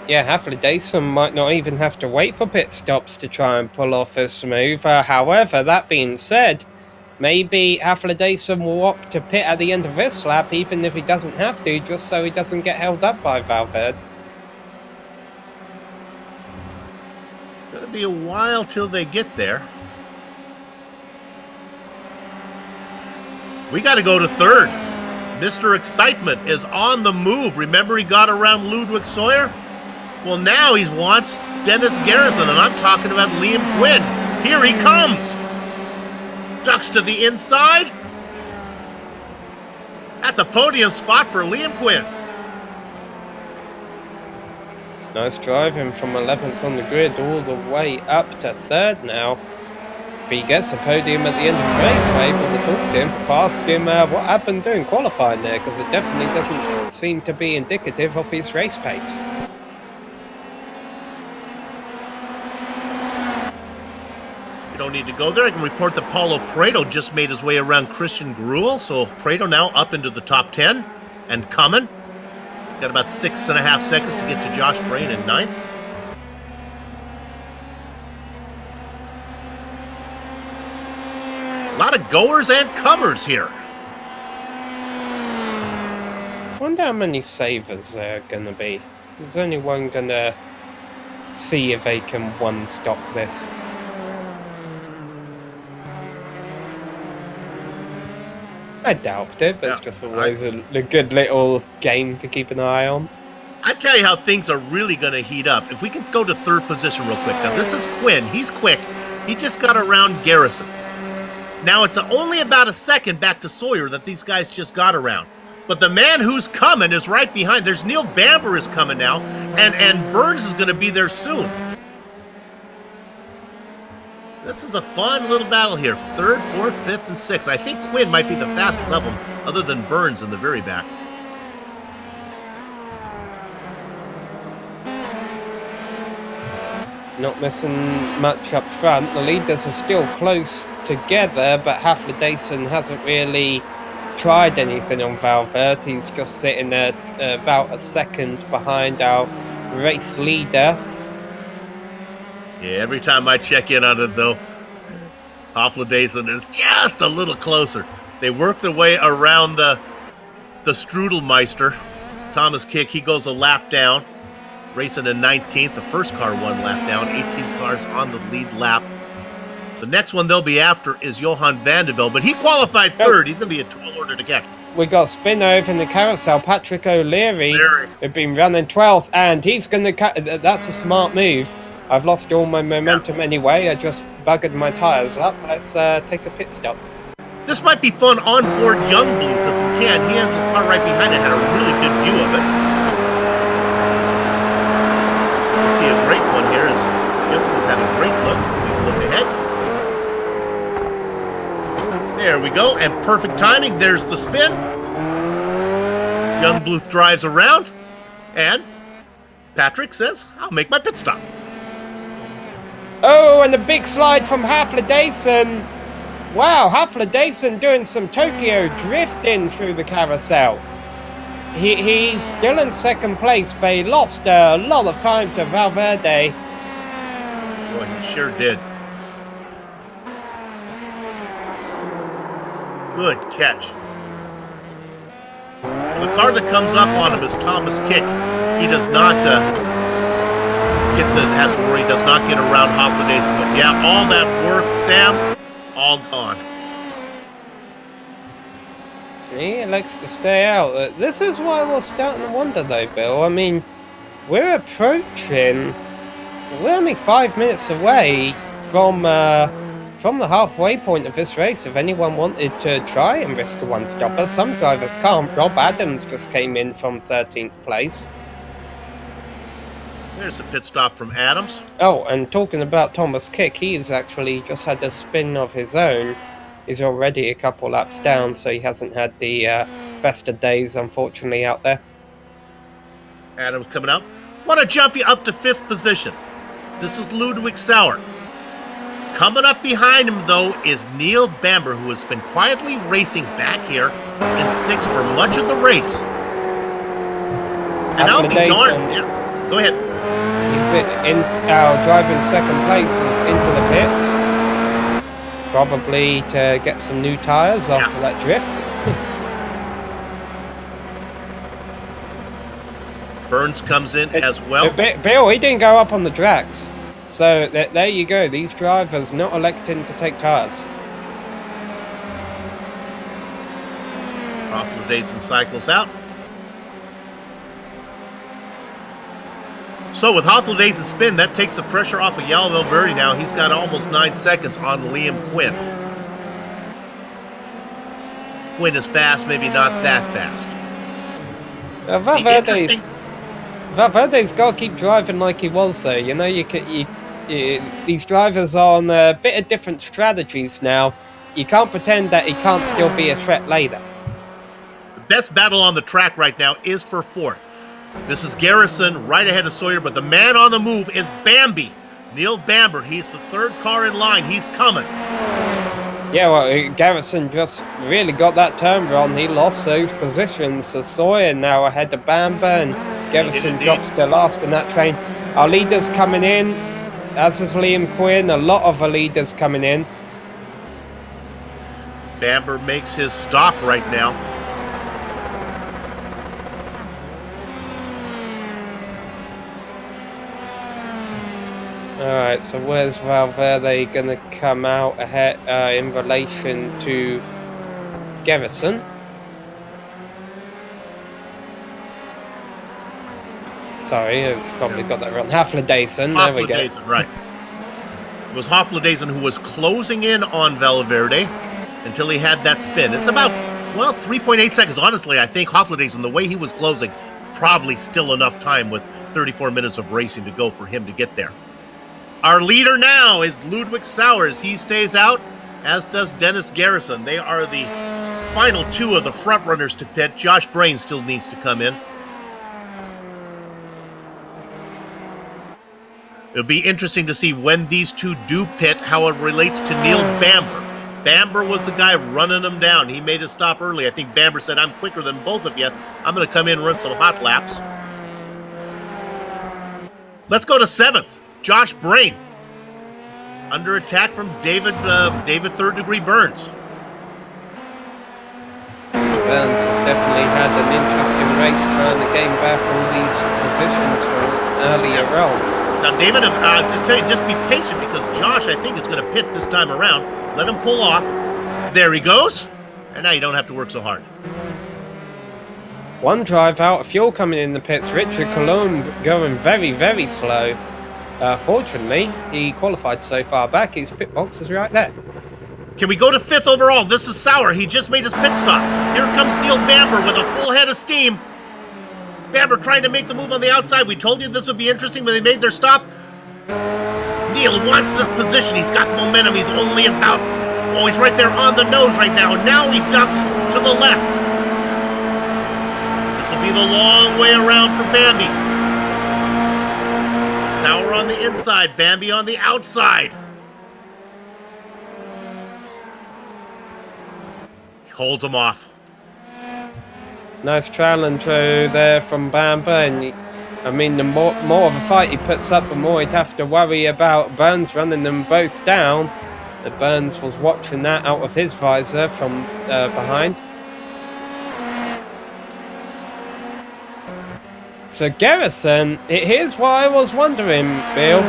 Yeah, Haflidason might not even have to wait for pit stops to try and pull off this move. However, that being said, maybe Haflidason will opt to pit at the end of this lap, even if he doesn't have to, just so he doesn't get held up by Valverde. Gonna be a while till they get there. We got to go to third. Mr. Excitement is on the move. Remember he got around Ludwig Sawyer? Well, now he wants Dennis Garrison, and I'm talking about Liam Quinn. Here he comes. Ducks to the inside. That's a podium spot for Liam Quinn. Nice driving from 11th on the grid all the way up to 3rd now. If he gets a podium at the end of the race, we're able to talk to him, ask him what happened during qualifying there, because it definitely doesn't seem to be indicative of his race pace. You don't need to go there. I can report that Paulo Prado just made his way around Christian Gruel, so Prado now up into the top 10 and coming. He's got about 6.5 seconds to get to Josh Brain in 9th. A lot of goers and comers here. Wonder how many savers there are going to be. Is anyone going to see if they can one-stop this? I doubt it, but it's just always a good little game to keep an eye on. I tell you how things are really going to heat up. If we can go to 3rd position real quick. Now, this is Quinn. He's quick. He just got around Garrison. Now, it's only about a second back to Sawyer that these guys just got around. But the man who's coming is right behind. There's Neil Bamber is coming now, and Burns is going to be there soon. This is a fun little battle here. 3rd, 4th, 5th, and 6th. I think Quinn might be the fastest of them, other than Burns in the very back. Not missing much up front. The leaders are still close together, but Haflidason hasn't really tried anything on Valverde. He's just sitting there about a second behind our race leader. Yeah, every time I check in on it, though, Haflidason is just a little closer. They work their way around the Strudelmeister. Thomas Kick, he goes a lap down, racing in 19th. The first car 1 lap down, 18 cars on the lead lap. The next one they'll be after is Johan Vanderbilt, but he qualified third. He's going to be a tall order to catch. We got spin over in the carousel. Patrick O'Leary had been running 12th, and he's going to. That's a smart move. I've lost all my momentum anyway. I just buggered my tyres up. Let's take a pit stop. This might be fun on board Youngblood if you can. He has the car right behind it. Had a really good view of it. You see a great one here. Youngblood had a great look. Look ahead. There we go, and perfect timing. There's the spin. Youngblood drives around, and Patrick says, I'll make my pit stop. Oh, and a big slide from Haflidason. Wow, Haflidason doing some Tokyo drifting through the carousel. He's still in second place, but he lost a lot of time to Valverde. Boy, he sure did. Good catch. The car that comes up on him is Thomas Kick. He does not has to worry, does not get around Haflidason. But yeah, all that work, Sam, all gone. He likes to stay out. This is why we're starting to wonder, though, Bill. I mean, we're only 5 minutes away from the halfway point of this race. If anyone wanted to try and risk a one-stopper, some drivers can't. Rob Adams just came in from 13th place. There's a pit stop from Adams. Oh, and talking about Thomas Kick, he's actually just had a spin of his own. He's already a couple laps down, so he hasn't had the best of days, unfortunately, out there. Adams coming out. Want to jump you up to 5th position. This is Ludwig Sauer. Coming up behind him, though, is Neil Bamber, who has been quietly racing back here in 6th for much of the race. And I'll be darned. Yeah, go ahead. He's driving second place is into the pits. Probably to get some new tyres after that drift. Burns comes in as well. Bill, he didn't go up on the tracks. So there you go. These drivers not electing to take tyres. Haflidason cycles out. So with Haflidason's spin, that takes the pressure off of Yal Valverde now. He's got almost 9 seconds on Liam Quinn. Quinn is fast, maybe not that fast. Valverde's got to keep driving like he was, though. You know, these drivers are on a bit of different strategies now. You can't pretend that he can't still be a threat later. The best battle on the track right now is for 4th. This is Garrison right ahead of Sawyer, but the man on the move is Bambi. Neil Bamber, he's the 3rd car in line. He's coming. Yeah, well, Garrison just really got that turn wrong. He lost those positions. So Sawyer now ahead of Bamber, and Garrison drops to last in that train. Our leaders coming in, as is Liam Quinn. A lot of our leaders coming in. Bamber makes his stop right now. Alright, so where's Valverde going to come out ahead in relation to Garrison? Sorry, I probably got that wrong. Haflidason, there we go. Right. It was Haflidason who was closing in on Valverde until he had that spin. It's about, well, 3.8 seconds. Honestly, I think Haflidason, the way he was closing, probably still enough time with 34 minutes of racing to go for him to get there. Our leader now is Ludwig Sauers. He stays out, as does Dennis Garrison. They are the final 2 of the front runners to pit. Josh Brain still needs to come in. It'll be interesting to see when these 2 do pit, how it relates to Neil Bamber. Bamber was the guy running them down. He made a stop early. I think Bamber said, I'm quicker than both of you. I'm going to come in and run some hot laps. Let's go to 7th. Josh Brain. Under attack from David Third Degree Burns. Burns has definitely had an interesting race trying to gain back all these positions from earlier on. Now, David, just tell you, just be patient because Josh, I think, is going to pit this time around. Let him pull off. There he goes. And now you don't have to work so hard. One drive out of fuel coming in the pits. Richard Colomb going very, very slow. Fortunately, he qualified so far back. His pit box is right there. Can we go to 5th overall? This is Sauer. He just made his pit stop. Here comes Neil Bamber with a full head of steam. Bamber trying to make the move on the outside. We told you this would be interesting when they made their stop. Neil wants this position. He's got momentum. He's only about... Oh, he's right there on the nose right now. And now he ducks to the left. This will be the long way around for Bambi. Sauer on the inside. Bambi on the outside. Holds him off. Nice challenge there from Bamber, and I mean, the more of a fight he puts up, the more he'd have to worry about Burns running them both down. But Burns was watching that out of his visor from behind. So Garrison, here's what I was wondering, Bill.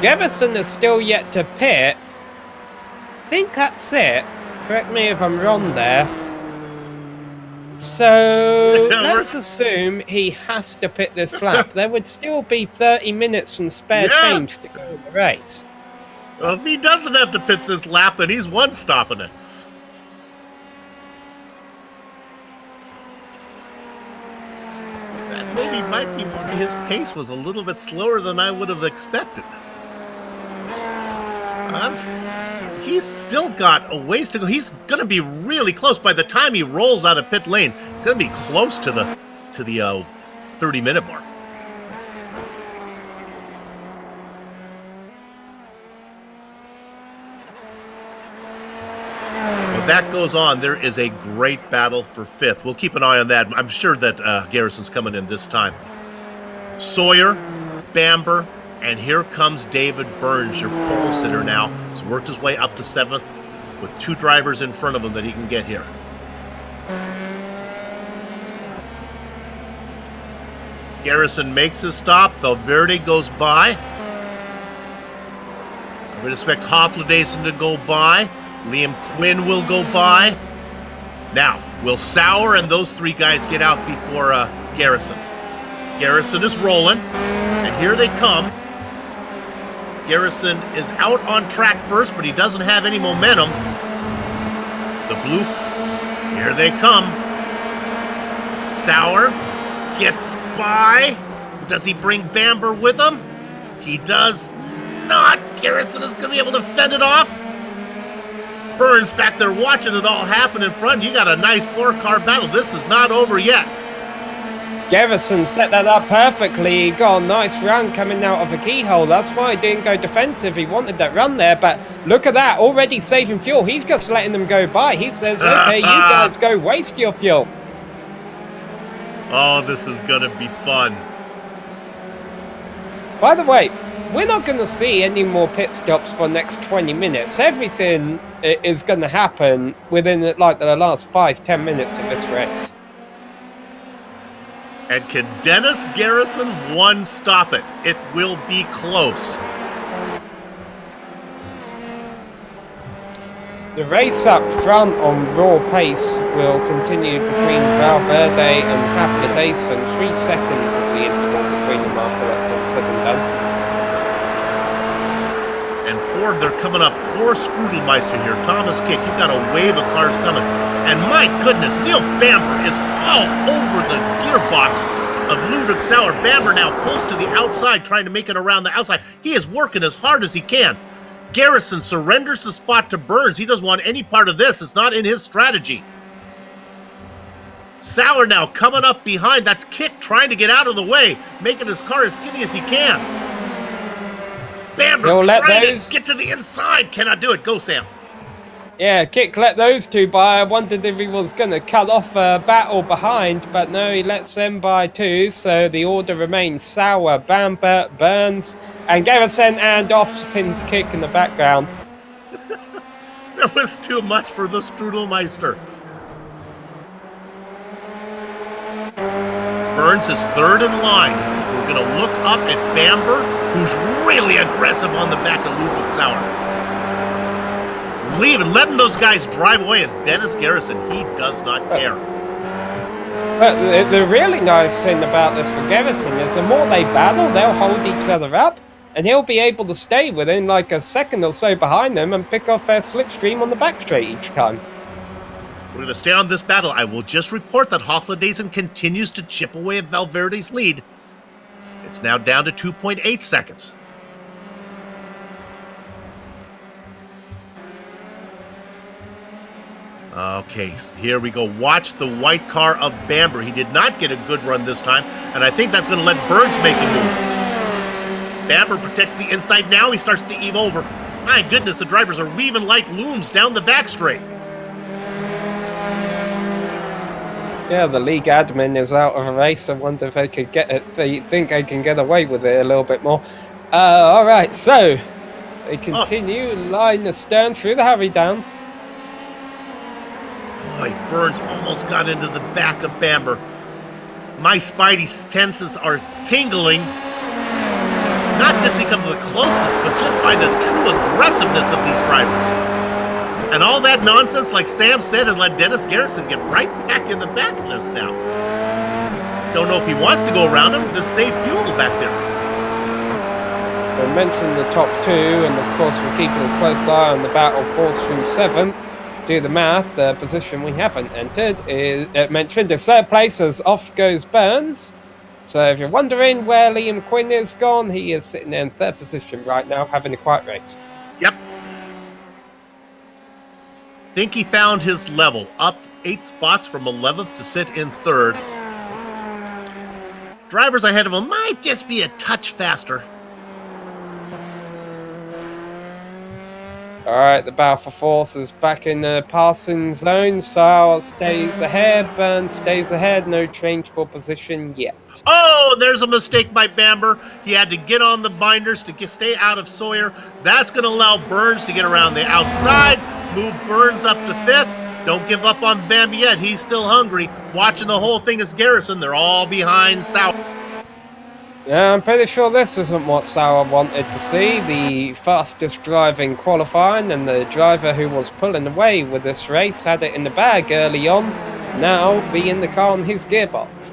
Garrison is still yet to pit. I think that's it. Correct me if I'm wrong there. So let's assume he has to pit this lap. There would still be 30 minutes and spare change to go in the race. Well, if he doesn't have to pit this lap, then he's one stopping it. That maybe might be why his pace was a little bit slower than I would have expected. He's still got a ways to go. He's going to be really close by the time he rolls out of pit lane. He's going to be close to the 30-minute mark. When that goes on, there is a great battle for 5th. We'll keep an eye on that. I'm sure that Garrison's coming in this time. Sawyer, Bamber, and here comes David Burns, your pole sitter now. He's worked his way up to 7th with 2 drivers in front of him that he can get here. Garrison makes his stop. Valverde goes by. I would expect Hofladeson to go by. Liam Quinn will go by. Now, will Sauer and those 3 guys get out before Garrison? Garrison is rolling, and here they come. Garrison is out on track first, but he doesn't have any momentum. The blue, here they come. Sauer gets by. Does he bring Bamber with him? He does not. Garrison is going to be able to fend it off. Burns back there watching it all happen in front. You got a nice 4-car battle. This is not over yet. Garrison set that up perfectly. He got a nice run coming out of the keyhole. That's why he didn't go defensive. He wanted that run there, but look at that. Already saving fuel. He's just letting them go by. He says, okay, you guys go waste your fuel. Oh, this is going to be fun. By the way, we're not going to see any more pit stops for the next 20 minutes. Everything is going to happen within like the last 5-10 minutes of this race. And can Dennis Garrison one stop it? It will be close. The race up front on raw pace will continue between Valverde and Haflidason. 3 seconds is the interval between them after that's all said and done. And they're coming up. Poor Strudelmeister here. Thomas Kick, you've got a wave of cars coming. And my goodness, Neil Bamber is all over the gearbox of Ludwig Sauer. Bamber now pulls to the outside, trying to make it around the outside. He is working as hard as he can. Garrison surrenders the spot to Burns. He doesn't want any part of this. It's not in his strategy. Sauer now coming up behind. That's Kick trying to get out of the way, making his car as skinny as he can. Bamber trying to get to the inside. Cannot do it. Go, Sam. Yeah, Kick let those two by. I wondered if he was going to cut off a battle behind, but no, he lets them by too. So the order remains Sauer, Bamber, Burns, and Garrison, and off spins Kick in the background. That was too much for the Strudelmeister. Burns is third in line. We're going to look up at Bamber, who's really aggressive on the back of Luke with Sauer. Letting those guys drive away as Dennis Garrison. He does not care. But the really nice thing about this for Garrison is the more they battle, they'll hold each other up, and he'll be able to stay within like a second or so behind them and pick off their slipstream on the back straight each time. We're going to stay on this battle. I will just report that Hofladezen continues to chip away at Valverde's lead. It's now down to 2.8 seconds. Okay, here we go. Watch the white car of Bamber. He did not get a good run this time, and I think that's going to let Burns make a move. Bamber protects the inside now. He starts to eve over. My goodness, the drivers are weaving like looms down the back straight. Yeah, the league admin is out of a race. I wonder if they could get it. They think they can get away with it a little bit more. All right, so they continue line the stern through the Harry Downs. Boy, Burns almost got into the back of Bamber. My spidey senses are tingling, not just because of the closeness, but just by the true aggressiveness of these drivers. And all that nonsense, like Sam said, has let Dennis Garrison get right back in the back of this now. Don't know if he wants to go around him to save fuel back there. We mentioned the top two, and of course we're keeping a close eye on the battle 4th through 7th. Do the math, the position we haven't entered is mentioned in 3rd place as off goes Burns. So if you're wondering where Liam Quinn is gone, he is sitting in 3rd position right now, having a quiet race. Yep. Think he found his level, up 8 spots from 11th to sit in 3rd. Drivers ahead of him might just be a touch faster. Alright, the battle for 4th is back in the passing zone. Sauer stays ahead, Burns stays ahead, no change for position yet. Oh, there's a mistake by Bamber. He had to get on the binders to stay out of Sawyer. That's going to allow Burns to get around the outside, move Burns up to 5th. Don't give up on Bamber yet, he's still hungry. Watching the whole thing is Garrison. They're all behind Sauer. Yeah, I'm pretty sure this isn't what Sauer wanted to see. The fastest driver in qualifying and the driver who was pulling away with this race had it in the bag early on. Now be in the car on his gearbox.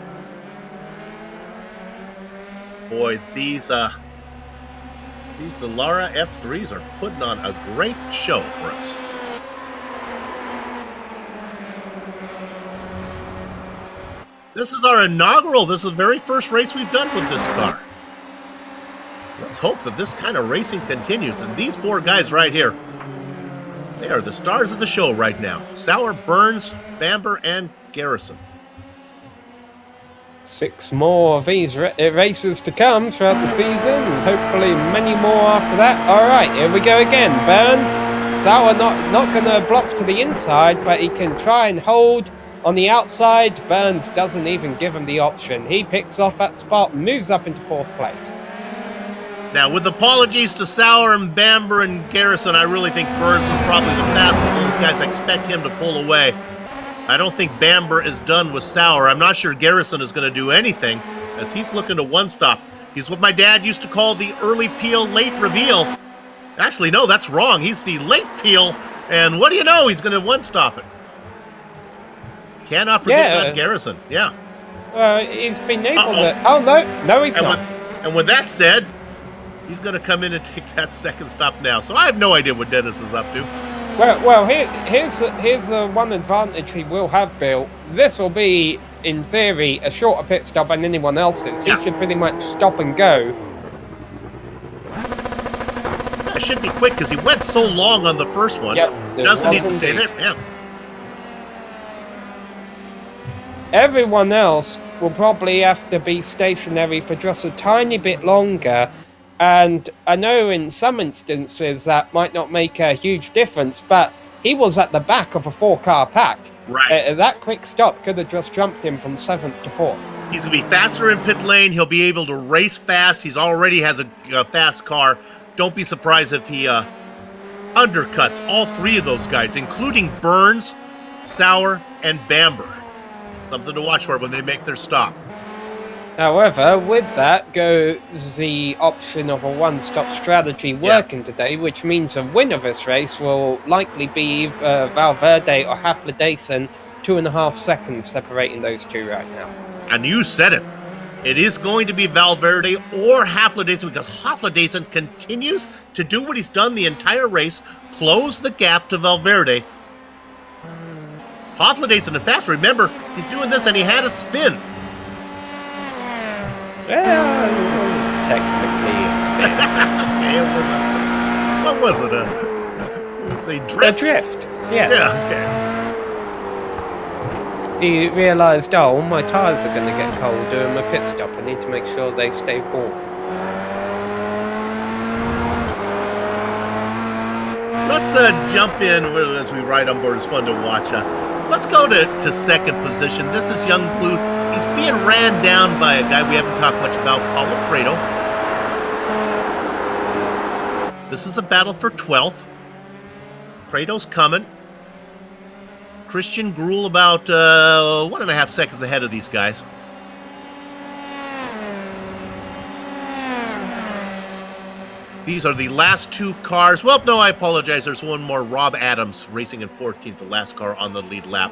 Boy, these Dallara F3s are putting on a great show for us. This is our inaugural. This is the very first race we've done with this car. Let's hope that this kind of racing continues. And these 4 guys right here, they are the stars of the show right now. Sauer, Burns, Bamber, and Garrison. 6 more of these races to come throughout the season, and hopefully many more after that. All right, here we go again. Burns, Sauer not going to block to the inside, but he can try and hold on the outside. Burns doesn't even give him the option. He picks off that spot and moves up into 4th place. Now, with apologies to Sauer and Bamber and Garrison, I really think Burns is probably the fastest. Those guys expect him to pull away. I don't think Bamber is done with Sauer. I'm not sure Garrison is going to do anything, as he's looking to one-stop. He's what my dad used to call the early peel, late reveal. Actually, no, that's wrong. He's the late peel, and what do you know? He's going to one-stop it. Cannot forget about Garrison. Yeah. He's been able to... Oh, no, he's not. And with that said, he's going to come in and take that 2nd stop now. So I have no idea what Dennis is up to. Well, here's one advantage he will have, Bill. This will be, in theory, a shorter pit stop than anyone else's. He should pretty much stop and go. That should be quick because he went so long on the first one. Yep, doesn't need to stay there. Yeah. Everyone else will probably have to be stationary for just a tiny bit longer. And I know in some instances that might not make a huge difference, but he was at the back of a 4-car pack. Right. That quick stop could have just jumped him from 7th to 4th. He's going to be faster in pit lane. He'll be able to race fast. He's already has a fast car. Don't be surprised if he undercuts all 3 of those guys, including Burns, Sauer, and Bamber. Something to watch for when they make their stop. However, with that goes the option of a one-stop strategy working today, which means a win of this race will likely be Valverde or Haflidason, 2.5 seconds separating those two right now. And you said it. It is going to be Valverde or Haflidason, because Haflidason continues to do what he's done the entire race, close the gap to Valverde. Haflidason is fast. Remember, he's doing this and he had a spin. Well, technically a spin. Okay, what was it? It was a drift? A drift, yes. Yeah, okay. He realised, oh, my tyres are going to get cold during my pit stop. I need to make sure they stay warm. Let's jump in as we ride on board. It's fun to watch. Let's go to second position. This is Young Bluth. He's being ran down by a guy we haven't talked much about, Paulo Prado. This is a battle for 12th. Prado's coming. Christian Gruhl about 1.5 seconds ahead of these guys. These are the last 2 cars. Well, no, I apologize. There's one more. Rob Adams racing in 14th, the last car on the lead lap.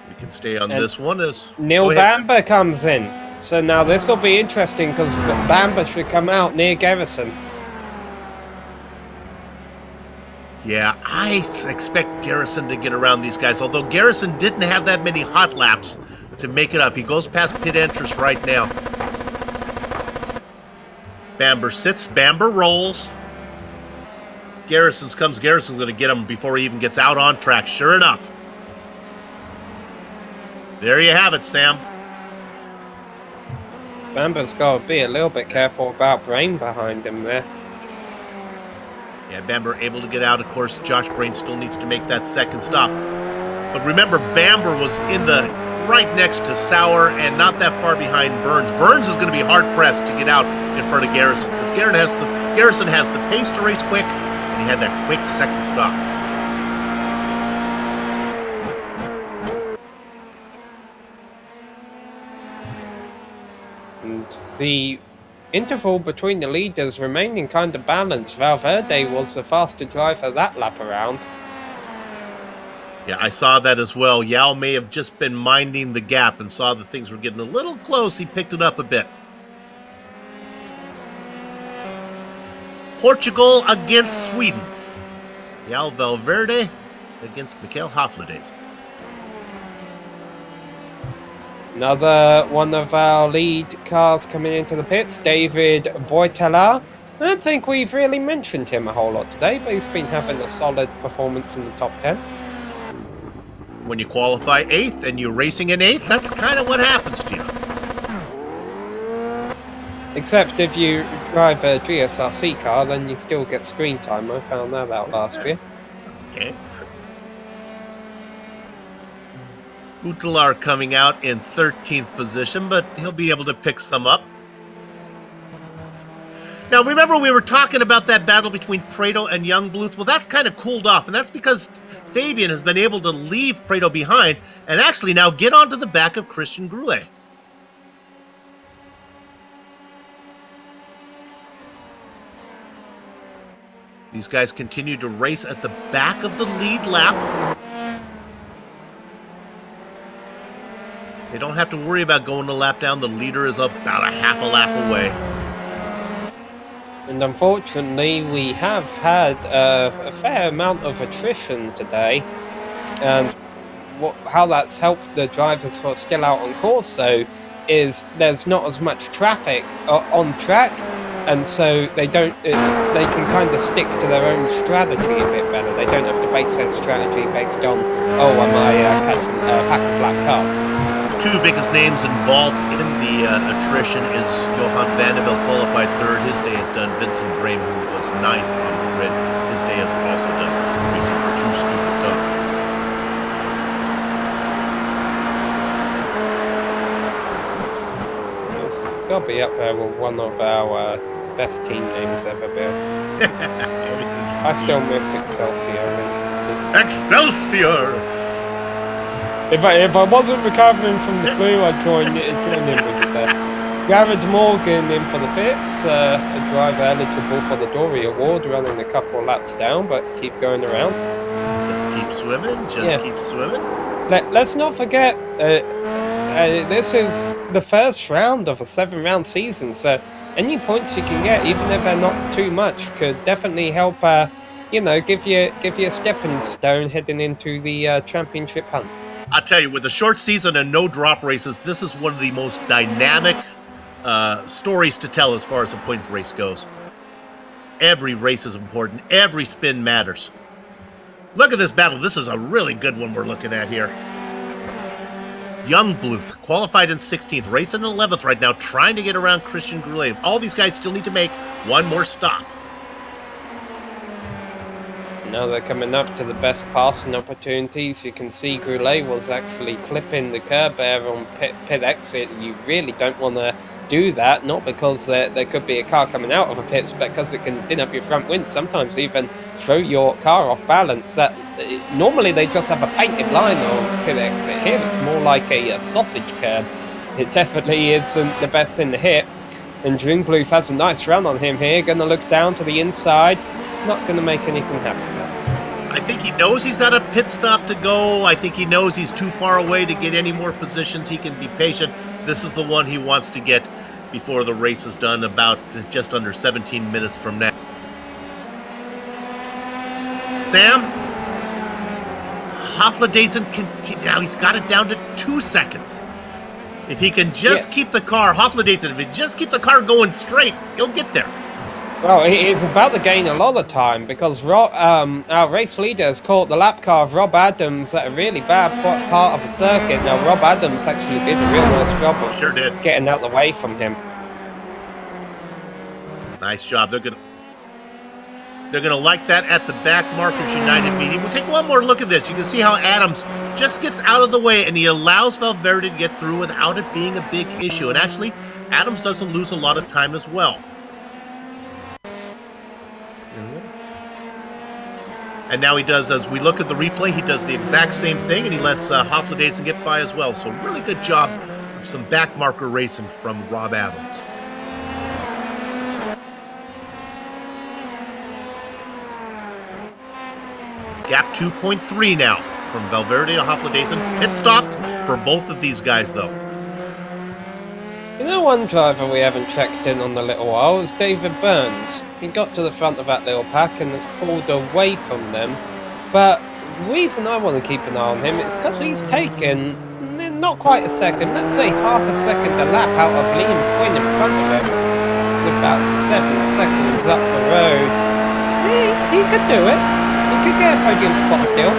We can stay on this one. Neil Bamber comes in. So now this will be interesting because Bamber should come out near Garrison. Yeah, I expect Garrison to get around these guys, although Garrison didn't have that many hot laps to make it up. He goes past pit entrance right now. Bamber sits, Bamber rolls. Garrison's going to get him before he even gets out on track. Sure enough. There you have it, Sam. Bamber's got to be a little bit careful about Brain behind him there. Yeah, Bamber able to get out. Of course, Josh Brain still needs to make that second stop. But remember, Bamber was in the right next to Sauer and not that far behind Burns. Burns is going to be hard-pressed to get out in front of Garrison because Garrison has the pace to race quick, and he had that quick second stop. And the interval between the leaders remaining kind of balanced. Valverde was the faster driver that lap around. Yeah, I saw that as well. Yao may have just been minding the gap and saw that things were getting a little close. He picked it up a bit. Portugal against Sweden. Yao Valverde against Mikael Haflidason. Another one of our lead cars coming into the pits, David Boitella. I don't think we've really mentioned him a whole lot today, but he's been having a solid performance in the top 10. When you qualify 8th and you're racing in 8th, that's kind of what happens to you. Except if you drive a GSRC car, then you still get screen time. I found that out last year. Okay. Hutelar coming out in 13th position, but he'll be able to pick some up. Now, remember we were talking about that battle between Prado and Young Bluth? Well, that's kind of cooled off, and that's because Fabian has been able to leave Prado behind and actually now get onto the back of Christian Gruhle. These guys continue to race at the back of the lead lap. They don't have to worry about going a lap down. The leader is about a half a lap away. And unfortunately, we have had a fair amount of attrition today. And how that's helped the drivers who are still out on course, though, is there's not as much traffic on track. And so they can kind of stick to their own strategy a bit better. They don't have to base their strategy based on, oh, am I catching a pack of flat cars? two biggest names involved in the attrition is Johan Vanderbilt, qualified third. His day is done. Vincent Graham, who was ninth on the grid, his day is also done. Reason for two stupid dogs. It's got to be up there with one of our best team names ever built. I still miss Excelsior. Excelsior! If I wasn't recovering from the flu, I'd join in with that. Garrett Morgan in for the pits, a driver eligible for the Dory Award, running a couple laps down, but keep going around. Just keep swimming, keep swimming. Let's not forget, this is the first round of a 7-round season, so any points you can get, even if they're not too much, could definitely help, you know, give you a stepping stone heading into the championship hunt. I'll tell you, with a short season and no drop races, this is one of the most dynamic stories to tell as far as a points race goes. Every race is important. Every spin matters. Look at this battle. This is a really good one we're looking at here. Youngbluth, qualified in 16th, racing in 11th right now, trying to get around Christian Goulet. All these guys still need to make one more stop. Now they're coming up to the best passing opportunities. You can see Goulet was actually clipping the curb there on pit exit. You really don't want to do that, not because there could be a car coming out of a pit, but because it can din up your front wing, sometimes even throw your car off balance. Normally they just have a painted line on pit exit. Here it's more like a sausage curb. It definitely isn't the best thing to hit. And Youngbluth has a nice run on him here. Going to look down to the inside. Not going to make anything happen. I think he knows he's got a pit stop to go. I think he knows he's too far away to get any more positions. He can be patient. This is the one he wants to get before the race is done, about just under 17 minutes from now. Sam, Hofladezen now he's got it down to 2 seconds. If he can just keep the car, Hofladezen, if he just keep the car going straight, he'll get there. Well, he's about to gain a lot of time because our race leader has caught the lap car of Rob Adams at a really bad part of the circuit. Now, Rob Adams actually did a real nice job of getting out the way from him. Nice job. They're gonna like that at the back Markers United meeting. We'll take one more look at this. You can see how Adams just gets out of the way and he allows Valverde to get through without it being a big issue. And actually, Adams doesn't lose a lot of time as well. And now he does, as we look at the replay, he does the exact same thing, and he lets Hofladezen get by as well. So really good job of some back marker racing from Rob Adams. Gap 2.3 now from Valverde to Hofladezen. Pit stop for both of these guys, though. You know, one driver we haven't checked in on a little while is David Burns. He got to the front of that little pack and has pulled away from them. But the reason I want to keep an eye on him is because he's taken not quite a second, let's say half a second a lap out of Liam Quinn in front of him. It's about 7 seconds up the road. He could do it. He could get a podium spot still.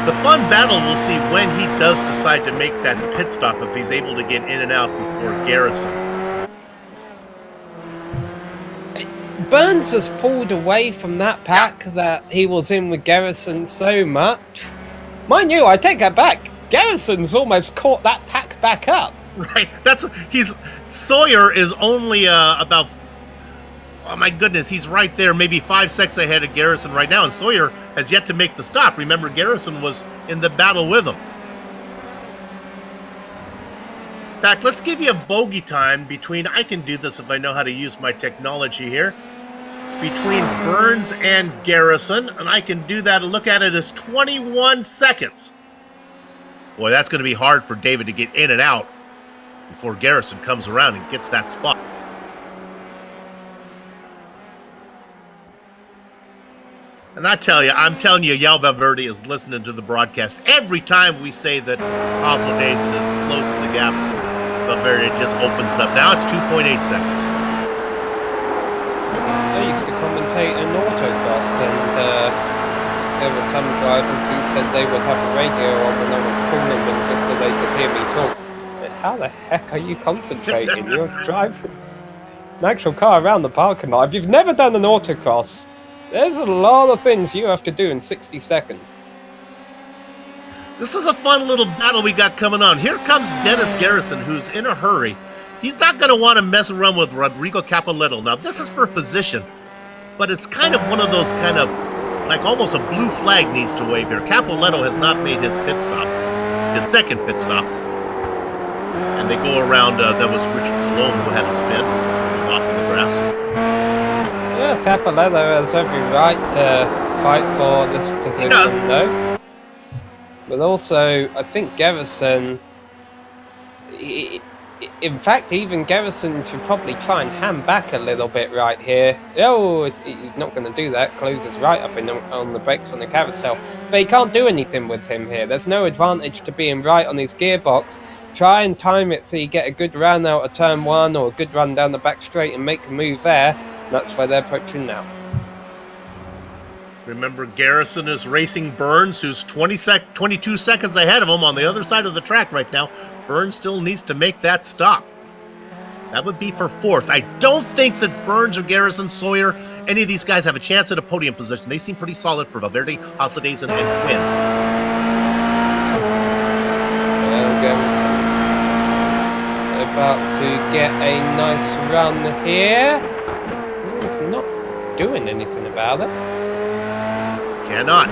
The fun battle we'll see when he does decide to make that pit stop, if he's able to get in and out before Garrison. Burns has pulled away from that pack that he was in with Garrison so much. Mind you, I take that back. Garrison's almost caught that pack back up. Right. Sawyer is only about, oh my goodness, he's right there, maybe 5 seconds ahead of Garrison right now, and Sawyer has yet to make the stop. Remember, Garrison was in the battle with him. In fact, let's give you a bogey time between, I can do this if I know how to use my technology here, between Burns and Garrison, and I can do that and look at it as 21 seconds. Boy, that's going to be hard for David to get in and out before Garrison comes around and gets that spot. And I'm telling you, Yal Valverde is listening to the broadcast. Every time we say that Hofladezen is closing the gap, Valverde just opens it up. Now it's 2.8 seconds. I used to commentate an autocross, and there were some drivers who said they would have a radio on when I was calling them just so they could hear me talk. But how the heck are you concentrating? You're driving an actual car around the parking lot. If you've never done an autocross, there's a lot of things you have to do in 60 seconds. This is a fun little battle we got coming on. Here comes Dennis Garrison, who's in a hurry. He's not going to want to mess around with Rodrigo Capoletto. Now, this is for position, but it's kind of one of those kind of, like almost a blue flag needs to wave here. Capoletto has not made his pit stop, his second pit stop. And they go around, that was Richard Cologne who had a spin off in the grass. Yeah, Capoletto has every right to fight for this position, though. But also, I think Garrison, in fact, even Garrison should probably try and hand back a little bit right here. Oh, he's not going to do that. Closes right up on the brakes on the carousel. But he can't do anything with him here. There's no advantage to being right on his gearbox. Try and time it so you get a good run out of turn 1 or a good run down the back straight and make a move there. That's where they're approaching now. Remember, Garrison is racing Burns, who's 22 seconds ahead of him on the other side of the track right now. Burns still needs to make that stop. That would be for 4th. I don't think that Burns or Garrison, Sawyer, any of these guys have a chance at a podium position. They seem pretty solid for Valverde, Hofladezen, and Quinn. Well, Garrison about to get a nice run here. He's not doing anything about it. Cannot.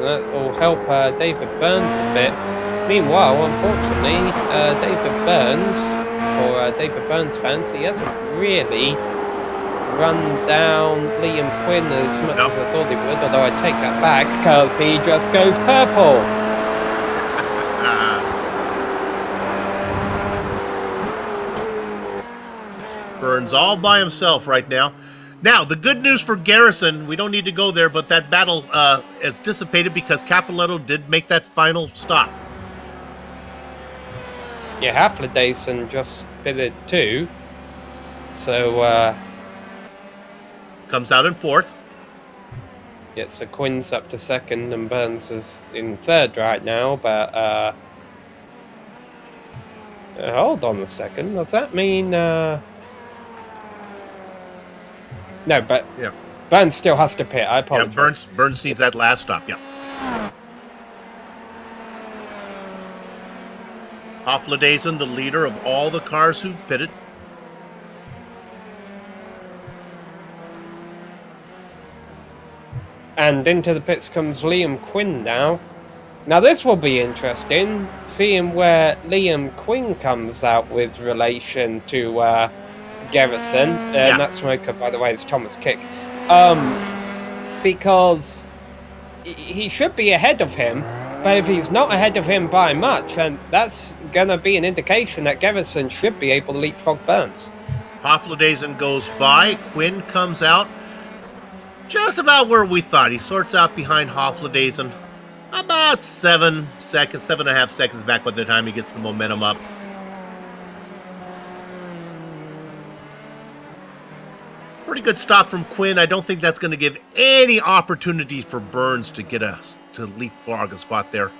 That will help David Burns a bit. Meanwhile, unfortunately, David Burns, for David Burns fans, he hasn't really run down Liam Quinn as much as I thought he would, although I take that back because he just goes purple. Burns all by himself right now. Now, the good news for Garrison, we don't need to go there, but that battle is dissipated because Capoletto did make that final stop. Yeah, Hofladezen just pitted too. So, comes out in 4th. Yeah, so Quinn's up to 2nd and Burns is in 3rd right now, but hold on a second. Does that mean no, but yeah. Burns still has to pit. I apologize. Yeah, Burns needs that last stop, yeah. Hofladezen, the leader of all the cars who've pitted. And into the pits comes Liam Quinn now. Now this will be interesting, seeing where Liam Quinn comes out with relation to Garrison. Yeah. That smoker, by the way, is Thomas Kick. Because he should be ahead of him, but if he's not ahead of him by much, and that's going to be an indication that Garrison should be able to leapfrog Burns. Hofladezen goes by, Quinn comes out just about where we thought. He sorts out behind Hofladezen about 7.5 seconds back by the time he gets the momentum up. Pretty good stop from Quinn. I don't think that's going to give any opportunity for Burns to get us to leapfrog a spot there.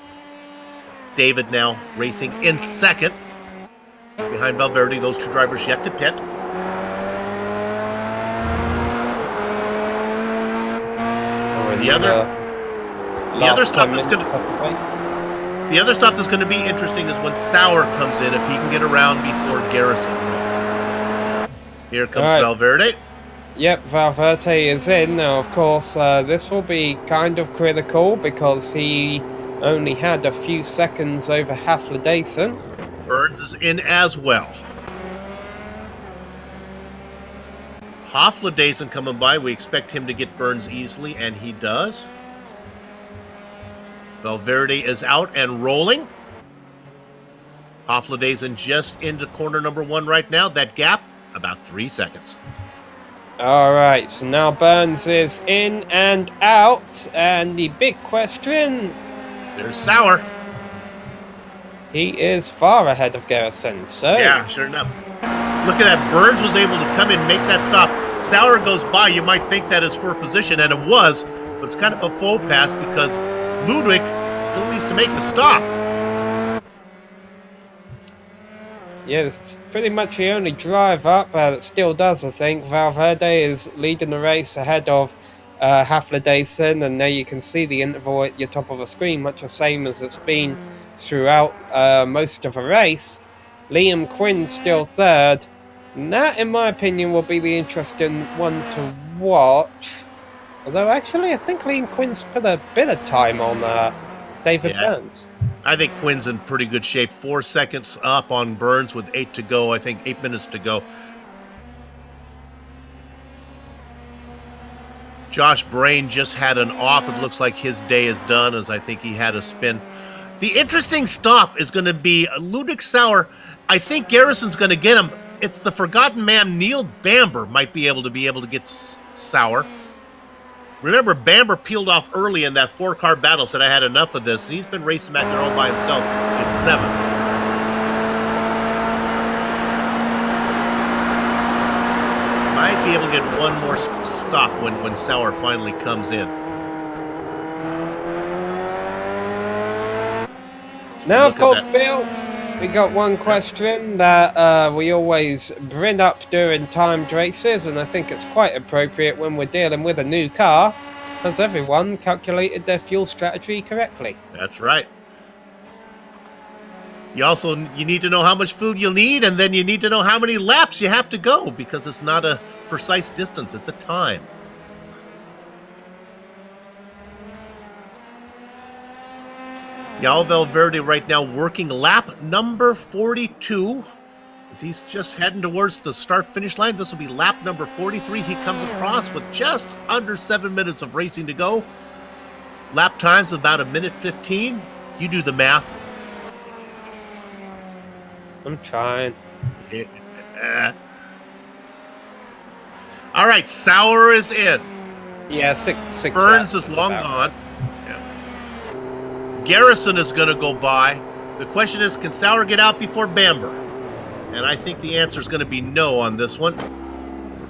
David now racing in 2nd behind Valverde. Those two drivers yet to pit. The other stop that's going to be interesting is when Sauer comes in, if he can get around before Garrison. Here comes Valverde. Yep, Valverde is in. Now, of course, this will be kind of critical because he only had a few seconds over Hofladezen. Burns is in as well. Hofladezen coming by. We expect him to get Burns easily, and he does. Valverde is out and rolling. Hofladezen just into corner number 1 right now. That gap, about 3 seconds. All right, so now Burns is in and out, and the big question... There's Sauer. He is far ahead of Garrison, so... Yeah, sure enough. Look at that. Burns was able to come in and make that stop. Sauer goes by, you might think that is for position, and it was, but it's kind of a faux pass because Ludwig still needs to make the stop. Yeah, it's pretty much the only drive up that still does, I think. Valverde is leading the race ahead of Haflidason, and there you can see the interval at your top of the screen, much the same as it's been throughout most of the race. Liam Quinn's still third, and that, in my opinion, will be the interesting one to watch. Although, actually, I think Liam Quinn's put a bit of time on David Burns. I think Quinn's in pretty good shape. 4 seconds up on Burns with 8 to go. I think 8 minutes to go. Josh Brain just had an off. It looks like his day is done, as I think he had a spin. The interesting stop is going to be Ludwig Sauer. I think Garrison's going to get him. It's the forgotten man, Neil Bamber, might be able to get Sauer. Remember, Bamber peeled off early in that 4-car battle, said I had enough of this, and he's been racing back there all by himself in 7th. Might be able to get one more stop when Sauer finally comes in. Now, of course, Bill, we got one question that we always bring up during timed races, and I think it's quite appropriate when we're dealing with a new car. Has everyone calculated their fuel strategy correctly? That's right. You need to know how much fuel you'll need, and then you need to know how many laps you have to go, because it's not a precise distance, it's a time. Yao Valverde right now working lap number 42. As he's just heading towards the start-finish line. This will be lap number 43. He comes across with just under 7 minutes of racing to go. Lap time's about 1:15. You do the math. I'm trying. All right, Sauer is in. Yeah, six Burns is long gone. Garrison is going to go by. The question is, can Sauer get out before Bamber? And I think the answer is going to be no on this one.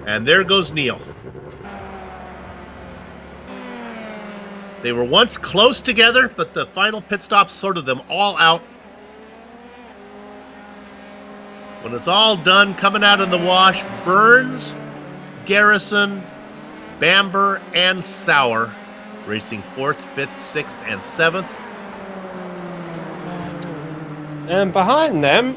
And there goes Neil. They were once close together, but the final pit stop sorted them all out. When it's all done, coming out in the wash, Burns, Garrison, Bamber, and Sauer racing 4th, 5th, 6th, and 7th. And behind them,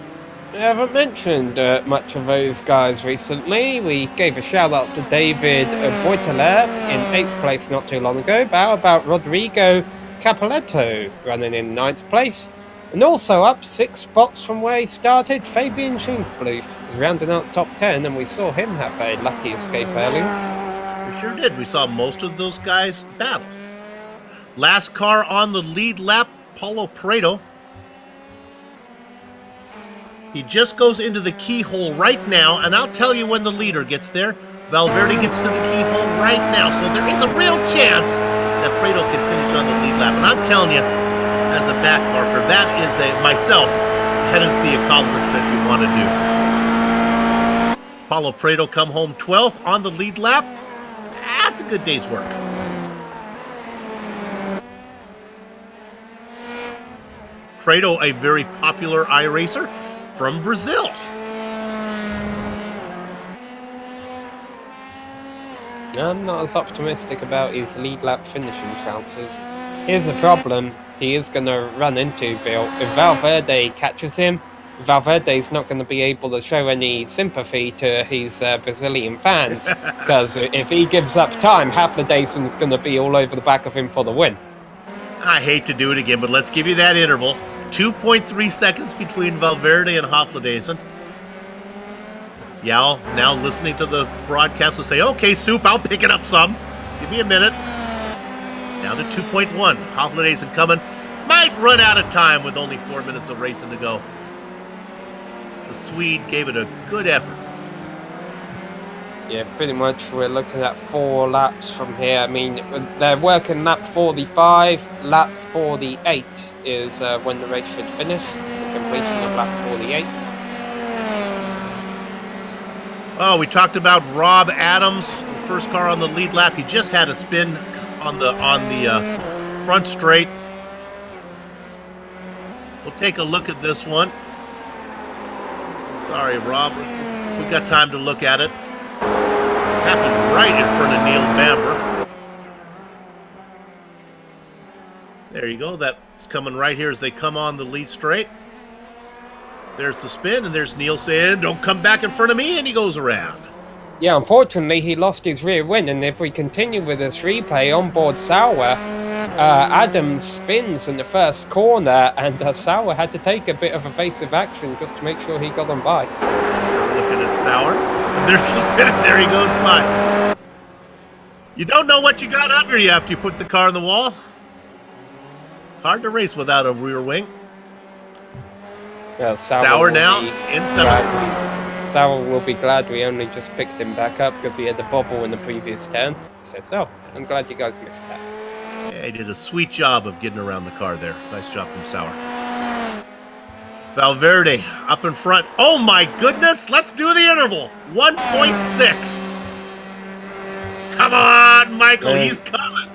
we haven't mentioned much of those guys recently. We gave a shout out to David Boiteler in 8th place not too long ago. But how about Rodrigo Capoletto running in 9th place? And also up 6 spots from where he started, Fabian Schinkbluth rounding out top 10, and we saw him have a lucky escape earlier. We sure did. We saw most of those guys battle. Last car on the lead lap, Paulo Pareto. He just goes into the keyhole right now, and I'll tell you when the leader gets there. Valverde gets to the keyhole right now, so there is a real chance that Pareto can finish on the lead lap. And I'm telling you, as a back marker, that is that is the accomplishment you want to do. Paulo Pareto come home 12th on the lead lap. That's a good day's work. Pareto, a very popular iRacer from Brazil. I'm not as optimistic about his lead lap finishing chances. Here's the problem he is going to run into, Bill. If Valverde catches him, Valverde's not going to be able to show any sympathy to his Brazilian fans, because if he gives up time, Haflidason is going to be all over the back of him for the win. I hate to do it again, but let's give you that interval. 2.3 seconds between Valverde and Haflidason. Yao, now listening to the broadcast, will say, okay, Soup, I'll pick it up some. Give me a minute. Down to 2.1. Haflidason coming. Might run out of time with only 4 minutes of racing to go. The Swede gave it a good effort. Yeah, pretty much we're looking at 4 laps from here. I mean, they're working lap 45. Lap 48 is when the race should finish. The completion of lap 48. Oh, we talked about Rob Adams, the first car on the lead lap. He just had a spin on the front straight. We'll take a look at this one. Sorry, Rob. We've got time to look at it. Happened right in front of Neil Bamber. There you go. That's coming right here as they come on the lead straight. There's the spin, and there's Neil saying, "Don't come back in front of me," and he goes around. Yeah, unfortunately, he lost his rear wing, and if we continue with this replay on board Sauer, Adams spins in the first corner, and Sauer had to take a bit of evasive action just to make sure he got on by. Looking at Sauer. There's the spin, and there he goes by. You don't know what you got under you after you put the car on the wall. Hard to race without a rear wing. Well, Sauer now in 7th. Sauer will be glad we only just picked him back up because he had the bobble in the previous turn. So, I'm glad you guys missed that. Yeah, he did a sweet job of getting around the car there. Nice job from Sauer. Valverde up in front. Oh my goodness, let's do the interval. 1.6. Come on, Michael, he's coming.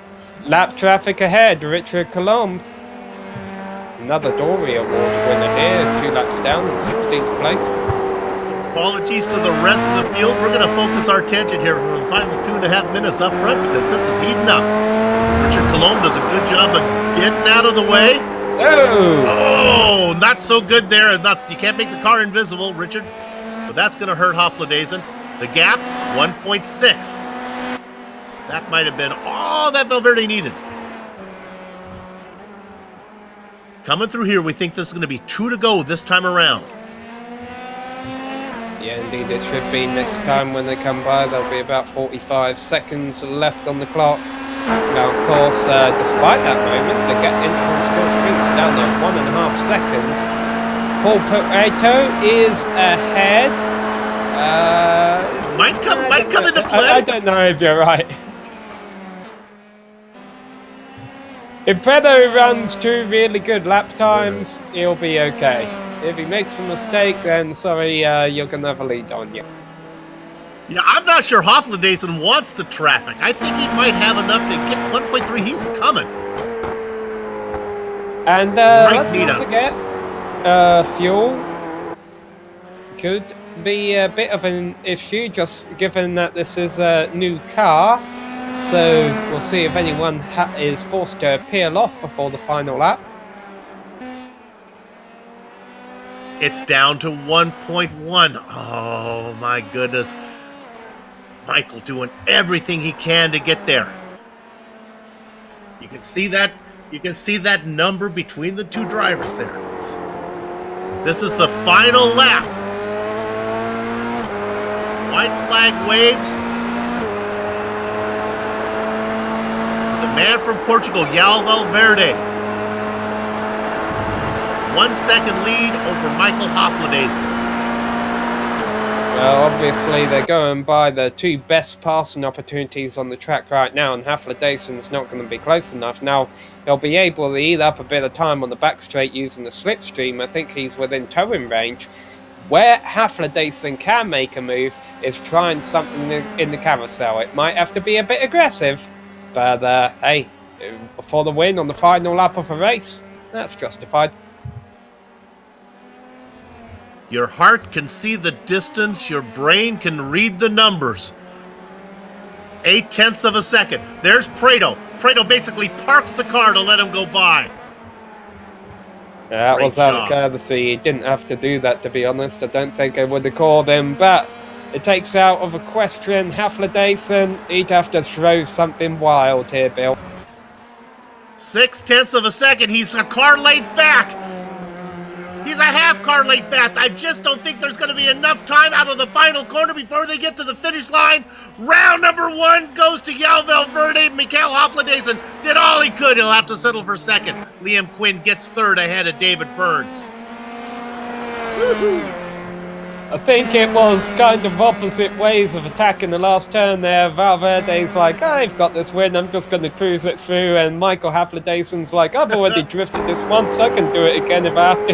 Lap traffic ahead, Richard Colomb. Another Dory Award winner here, 2 laps down in 16th place. Apologies to the rest of the field. We're going to focus our attention here for the final 2.5 minutes up front because this is heating up. Richard Colomb does a good job of getting out of the way. Oh, not so good there. You can't make the car invisible, Richard. But that's going to hurt Hofladezen. The gap, 1.6. That might have been all that Valverde needed. Coming through here, we think this is going to be 2 to go this time around. Yeah, indeed it should be. Next time when they come by, there'll be about 45 seconds left on the clock. Now, of course, despite that moment, the gap interval still shrinks down to 1.5 seconds. Paul Pareto is ahead. Might come into play. I don't know if you're right. If Preto runs 2 really good lap times, he'll be okay. If he makes a mistake, then sorry, you're going to have a lead on you. Yeah, I'm not sure Hofladezen wants the traffic. I think he might have enough to get 1.3. He's coming. And let's not forget, fuel could be a bit of an issue, just given that this is a new car. So we'll see if anyone is forced to peel off before the final lap. It's down to 1.1. Oh my goodness. Michael doing everything he can to get there. You can see that number between the 2 drivers there. This is the final lap. White flag waves. The man from Portugal, João Valverde. 1 second lead over Michael Hofladezen. Well, obviously they're going by the 2 best passing opportunities on the track right now, and Hofladezen's not going to be close enough. Now, he'll be able to eat up a bit of time on the back straight using the slipstream. I think he's within towing range. Where Hofladezen can make a move is trying something in the carousel. It might have to be a bit aggressive, but hey, for the win on the final lap of a race, that's justified. Your heart can see the distance. Your brain can read the numbers. 0.8 of a second. There's Prado. Prado basically parks the car to let him go by. That was out of courtesy. He didn't have to do that, to be honest. I don't think I would have called him, but it takes out of a question. Hofladezen, he'd have to throw something wild here, Bill. 0.6 of a second. He's a car length back. He's a half car length back. I just don't think there's going to be enough time out of the final corner before they get to the finish line. Round number 1 goes to João Valverde. Mikael Hofladezen did all he could. He'll have to settle for 2nd. Liam Quinn gets 3rd ahead of David Burns. I think it was kind of opposite ways of attack in the last turn there. Valverde's like, I've got this win, I'm just going to cruise it through. And Michael Hofladezen's like, I've already drifted this once, I can do it again if I have to.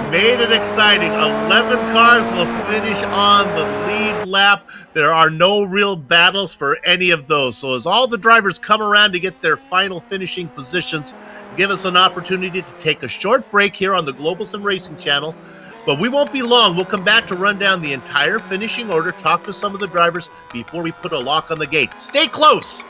They made it exciting. 11 cars will finish on the lead lap. There are no real battles for any of those. So as all the drivers come around to get their final finishing positions, give us an opportunity to take a short break here on the Global SimRacing Channel. But we won't be long. We'll come back to run down the entire finishing order, talk to some of the drivers before we put a lock on the gate. Stay close.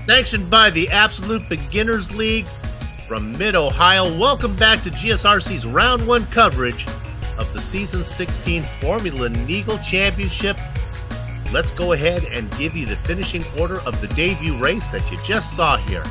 Sanctioned by the Absolute Beginners League from Mid-Ohio. Welcome back to GSRC's Round 1 coverage of the Season 16 Formula Neagle Championship. Let's go ahead and give you the finishing order of the debut race that you just saw here.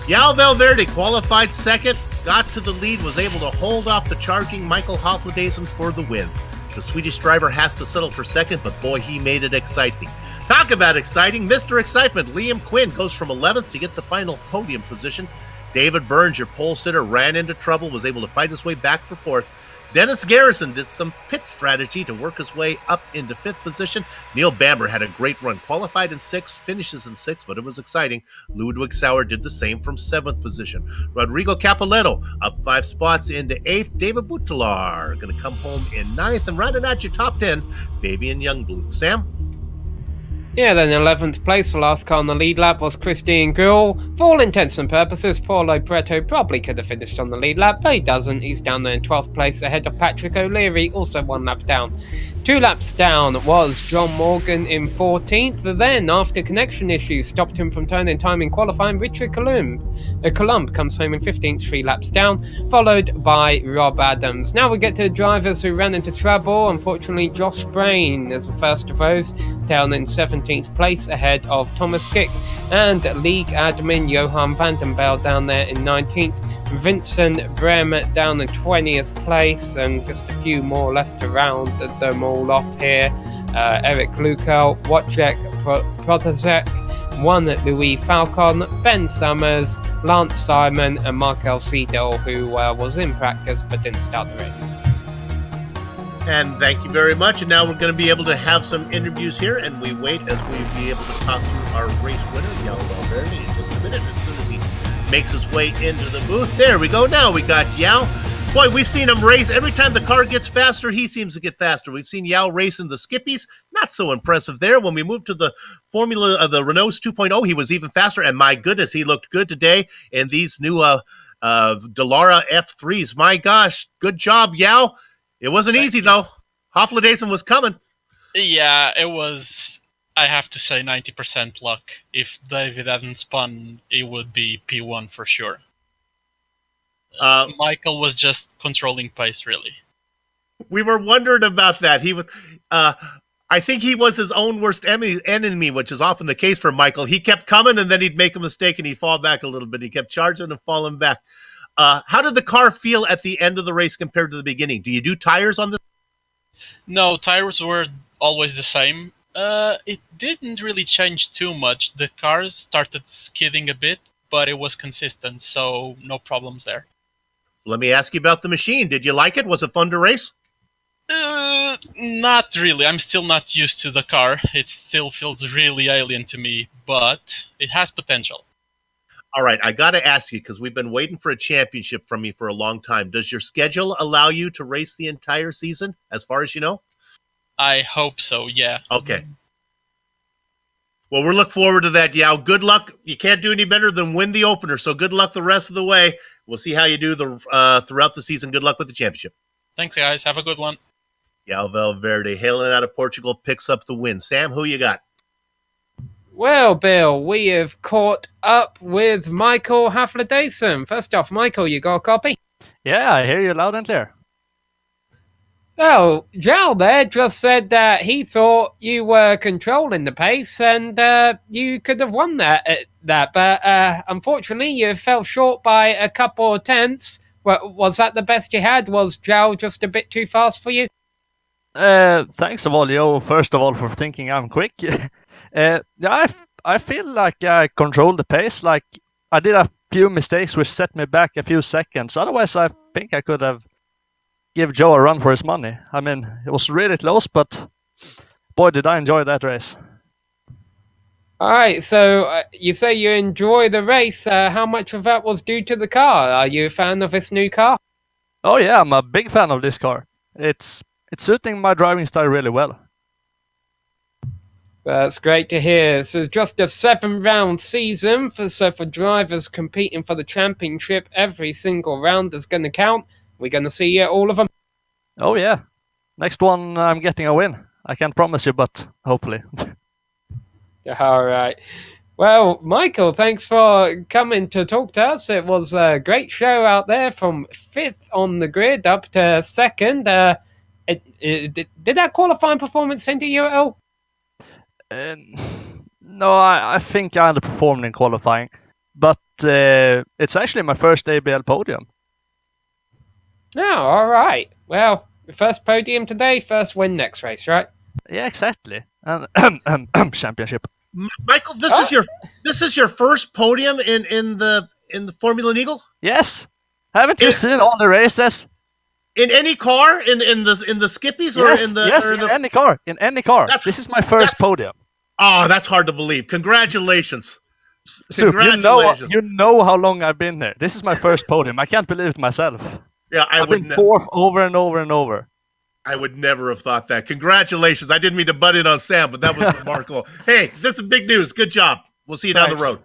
Yao Valverde qualified second, got to the lead, was able to hold off the charging Michael Hofladezen for the win. The Swedish driver has to settle for second, but boy, he made it exciting. Talk about exciting. Mr. Excitement, Liam Quinn goes from 11th to get the final podium position. David Burns, your pole sitter, ran into trouble, was able to fight his way back for 4th. Dennis Garrison did some pit strategy to work his way up into 5th position. Neil Bamber had a great run, qualified in 6th, finishes in 6th, but it was exciting. Ludwig Sauer did the same from 7th position. Rodrigo Capoletto up 5 spots into 8th. David Buttelar going to come home in 9th. And rounding out your top 10, Fabian Youngblood. Sam? Yeah, then 11th place, the last car on the lead lap was Christian Gull. For all intents and purposes, Paulo Preto probably could have finished on the lead lap, but he doesn't. He's down there in 12th place ahead of Patrick O'Leary, also 1 lap down. 2 laps down was John Morgan in 14th. Then, after connection issues stopped him from turning time in qualifying, Richard Columb comes home in 15th, 3 laps down, followed by Rob Adams. Now we get to the drivers who ran into trouble. Unfortunately, Josh Brain is the first of those, down in 17th place ahead of Thomas Kick, and league admin Johan Vandenbell down there in 19th. Vincent Bremer down in 20th place, and just a few more left to round them all off here. Eric Lukel, Wojciech Protazek, 1 Louis Falcon, Ben Summers, Lance Simon, and Markel Seidel, who was in practice but didn't start the race. And thank you very much. And now we're going to be able to have some interviews here, and we wait as we be able to talk to our race winner, Yao Valverde, in just a minute, as soon as he makes his way into the booth. There we go. Now we got Yao. Boy, we've seen him race. Every time the car gets faster, he seems to get faster. We've seen Yao race in the Skippies. Not so impressive there. When we moved to the the Renaults 2.0, he was even faster. And my goodness, he looked good today in these new Dallara F3s. My gosh, good job, Yao. It wasn't easy, though. Hofladeisen was coming. Yeah, it was, I have to say, 90% luck. If David hadn't spun, it would be P1 for sure. Michael was just controlling pace, really. We were wondering about that. He was, I think he was his own worst enemy, which is often the case for Michael. He kept coming, and then he'd make a mistake, and he'd fall back a little bit. He kept charging and falling back. How did the car feel at the end of the race compared to the beginning? Do you do tires on this? No, tires were always the same. It didn't really change too much. The cars started skidding a bit, but it was consistent, so no problems there. Let me ask you about the machine. Did you like it? Was it fun to race? Not really. I'm still not used to the car. It still feels really alien to me, but it has potential. All right, I got to ask you, because we've been waiting for a championship from you for a long time. Does your schedule allow you to race the entire season, as far as you know? I hope so, yeah. Okay. Well, we'll look forward to that, Yao. Good luck. You can't do any better than win the opener, so good luck the rest of the way. We'll see how you do throughout the season. Good luck with the championship. Thanks, guys. Have a good one. Yao Valverde, hailing out of Portugal, picks up the win. Sam, who you got? Well, Bill, we have caught up with Michael Hofladeisen. First off, Michael, you got a copy? Yeah, I hear you loud and clear. Well, Zhao there just said that he thought you were controlling the pace and you could have won that. But unfortunately, you fell short by a couple of tenths. Was that the best you had? Was Zhao just a bit too fast for you? Thanks of all, Yo, first of all, for thinking I'm quick. Yeah, I feel like I controlled the pace. Like, I did a few mistakes which set me back a few seconds. Otherwise, I think I could have give Joe a run for his money. I mean, it was really close, but boy, did I enjoy that race. All right, so you say you enjoy the race. How much of that was due to the car? Are you a fan of this new car? Oh yeah, I'm a big fan of this car. It's suiting my driving style really well. That's great to hear. So just a 7-round season, so for drivers competing for the championship, every single round is going to count. We're going to see all of them. Oh yeah. Next one, I'm getting a win. I can't promise you, but hopefully. All right. Well, Michael, thanks for coming to talk to us. It was a great show out there from 5th on the grid up to 2nd. Did that qualifying performance hinder you at all? No, I think I underperformed in qualifying. But it's actually my first ABL podium. Oh, all right. Well, first podium today, first win next race, right? Yeah, exactly. And championship. Michael, this is your first podium in the Formula Neagle? Yes. Haven't you seen all the races? In any car? In the Skippies? Yes, or in the yes, in any car. In any car. This is my first podium. Oh, that's hard to believe. Congratulations. Soup, you know how long I've been here. This is my first podium. I can't believe it myself. Yeah, I've been 4th over and over and over. I would never have thought that. Congratulations. I didn't mean to butt in on Sam, but that was remarkable. Hey, this is big news. Good job. We'll see you down the road.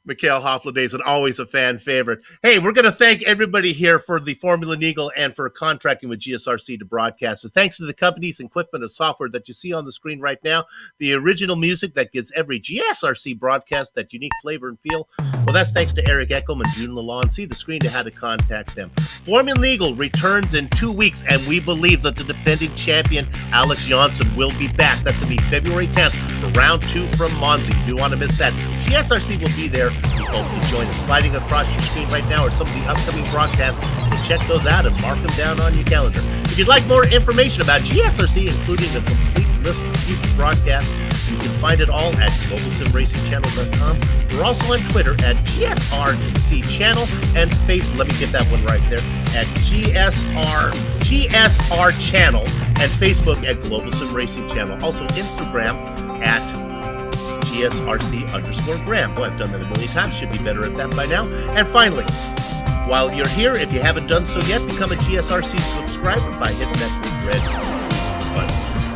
Mikhail Hofladeisen, always a fan favorite. Hey, we're going to thank everybody here for the Formula Neagle and for contracting with GSRC to broadcast. So thanks to the companies, equipment, and software that you see on the screen right now, the original music that gives every GSRC broadcast that unique flavor and feel. Well, that's thanks to Eric Eckelman and June Lalonde. See the screen to how to contact them. Formula Neagle returns in 2 weeks, and we believe that the defending champion, Alex Johnson, will be back. That's going to be February 10th for round 2 from Monza. You do want to miss that. GSRC will be there. We hope you join us. Sliding across your screen right now are some of the upcoming broadcasts. So check those out and mark them down on your calendar. If you'd like more information about GSRC, including the complete list of future broadcasts, you can find it all at globalsimracingchannel.com. We're also on Twitter at GSRC Channel and Facebook. Let me get that one right there at GSR Channel and Facebook at Global SimRacing Channel. Also Instagram at GSRC_Graham. Well, I've done that a million times. Should be better at that by now. And finally, While you're here, if you haven't done so yet, become a GSRC subscriber by hitting that big red button,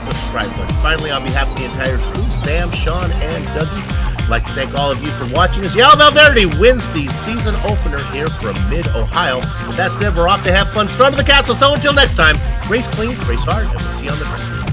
subscribe button. Finally, on behalf of the entire crew, Sam, Sean, and Dougie, I'd like to thank all of you for watching as Yao Valverde wins the season opener here from mid-Ohio. With that said, we're off to have fun. Storm to the castle. So until next time, race clean, race hard, and we'll see you on the track.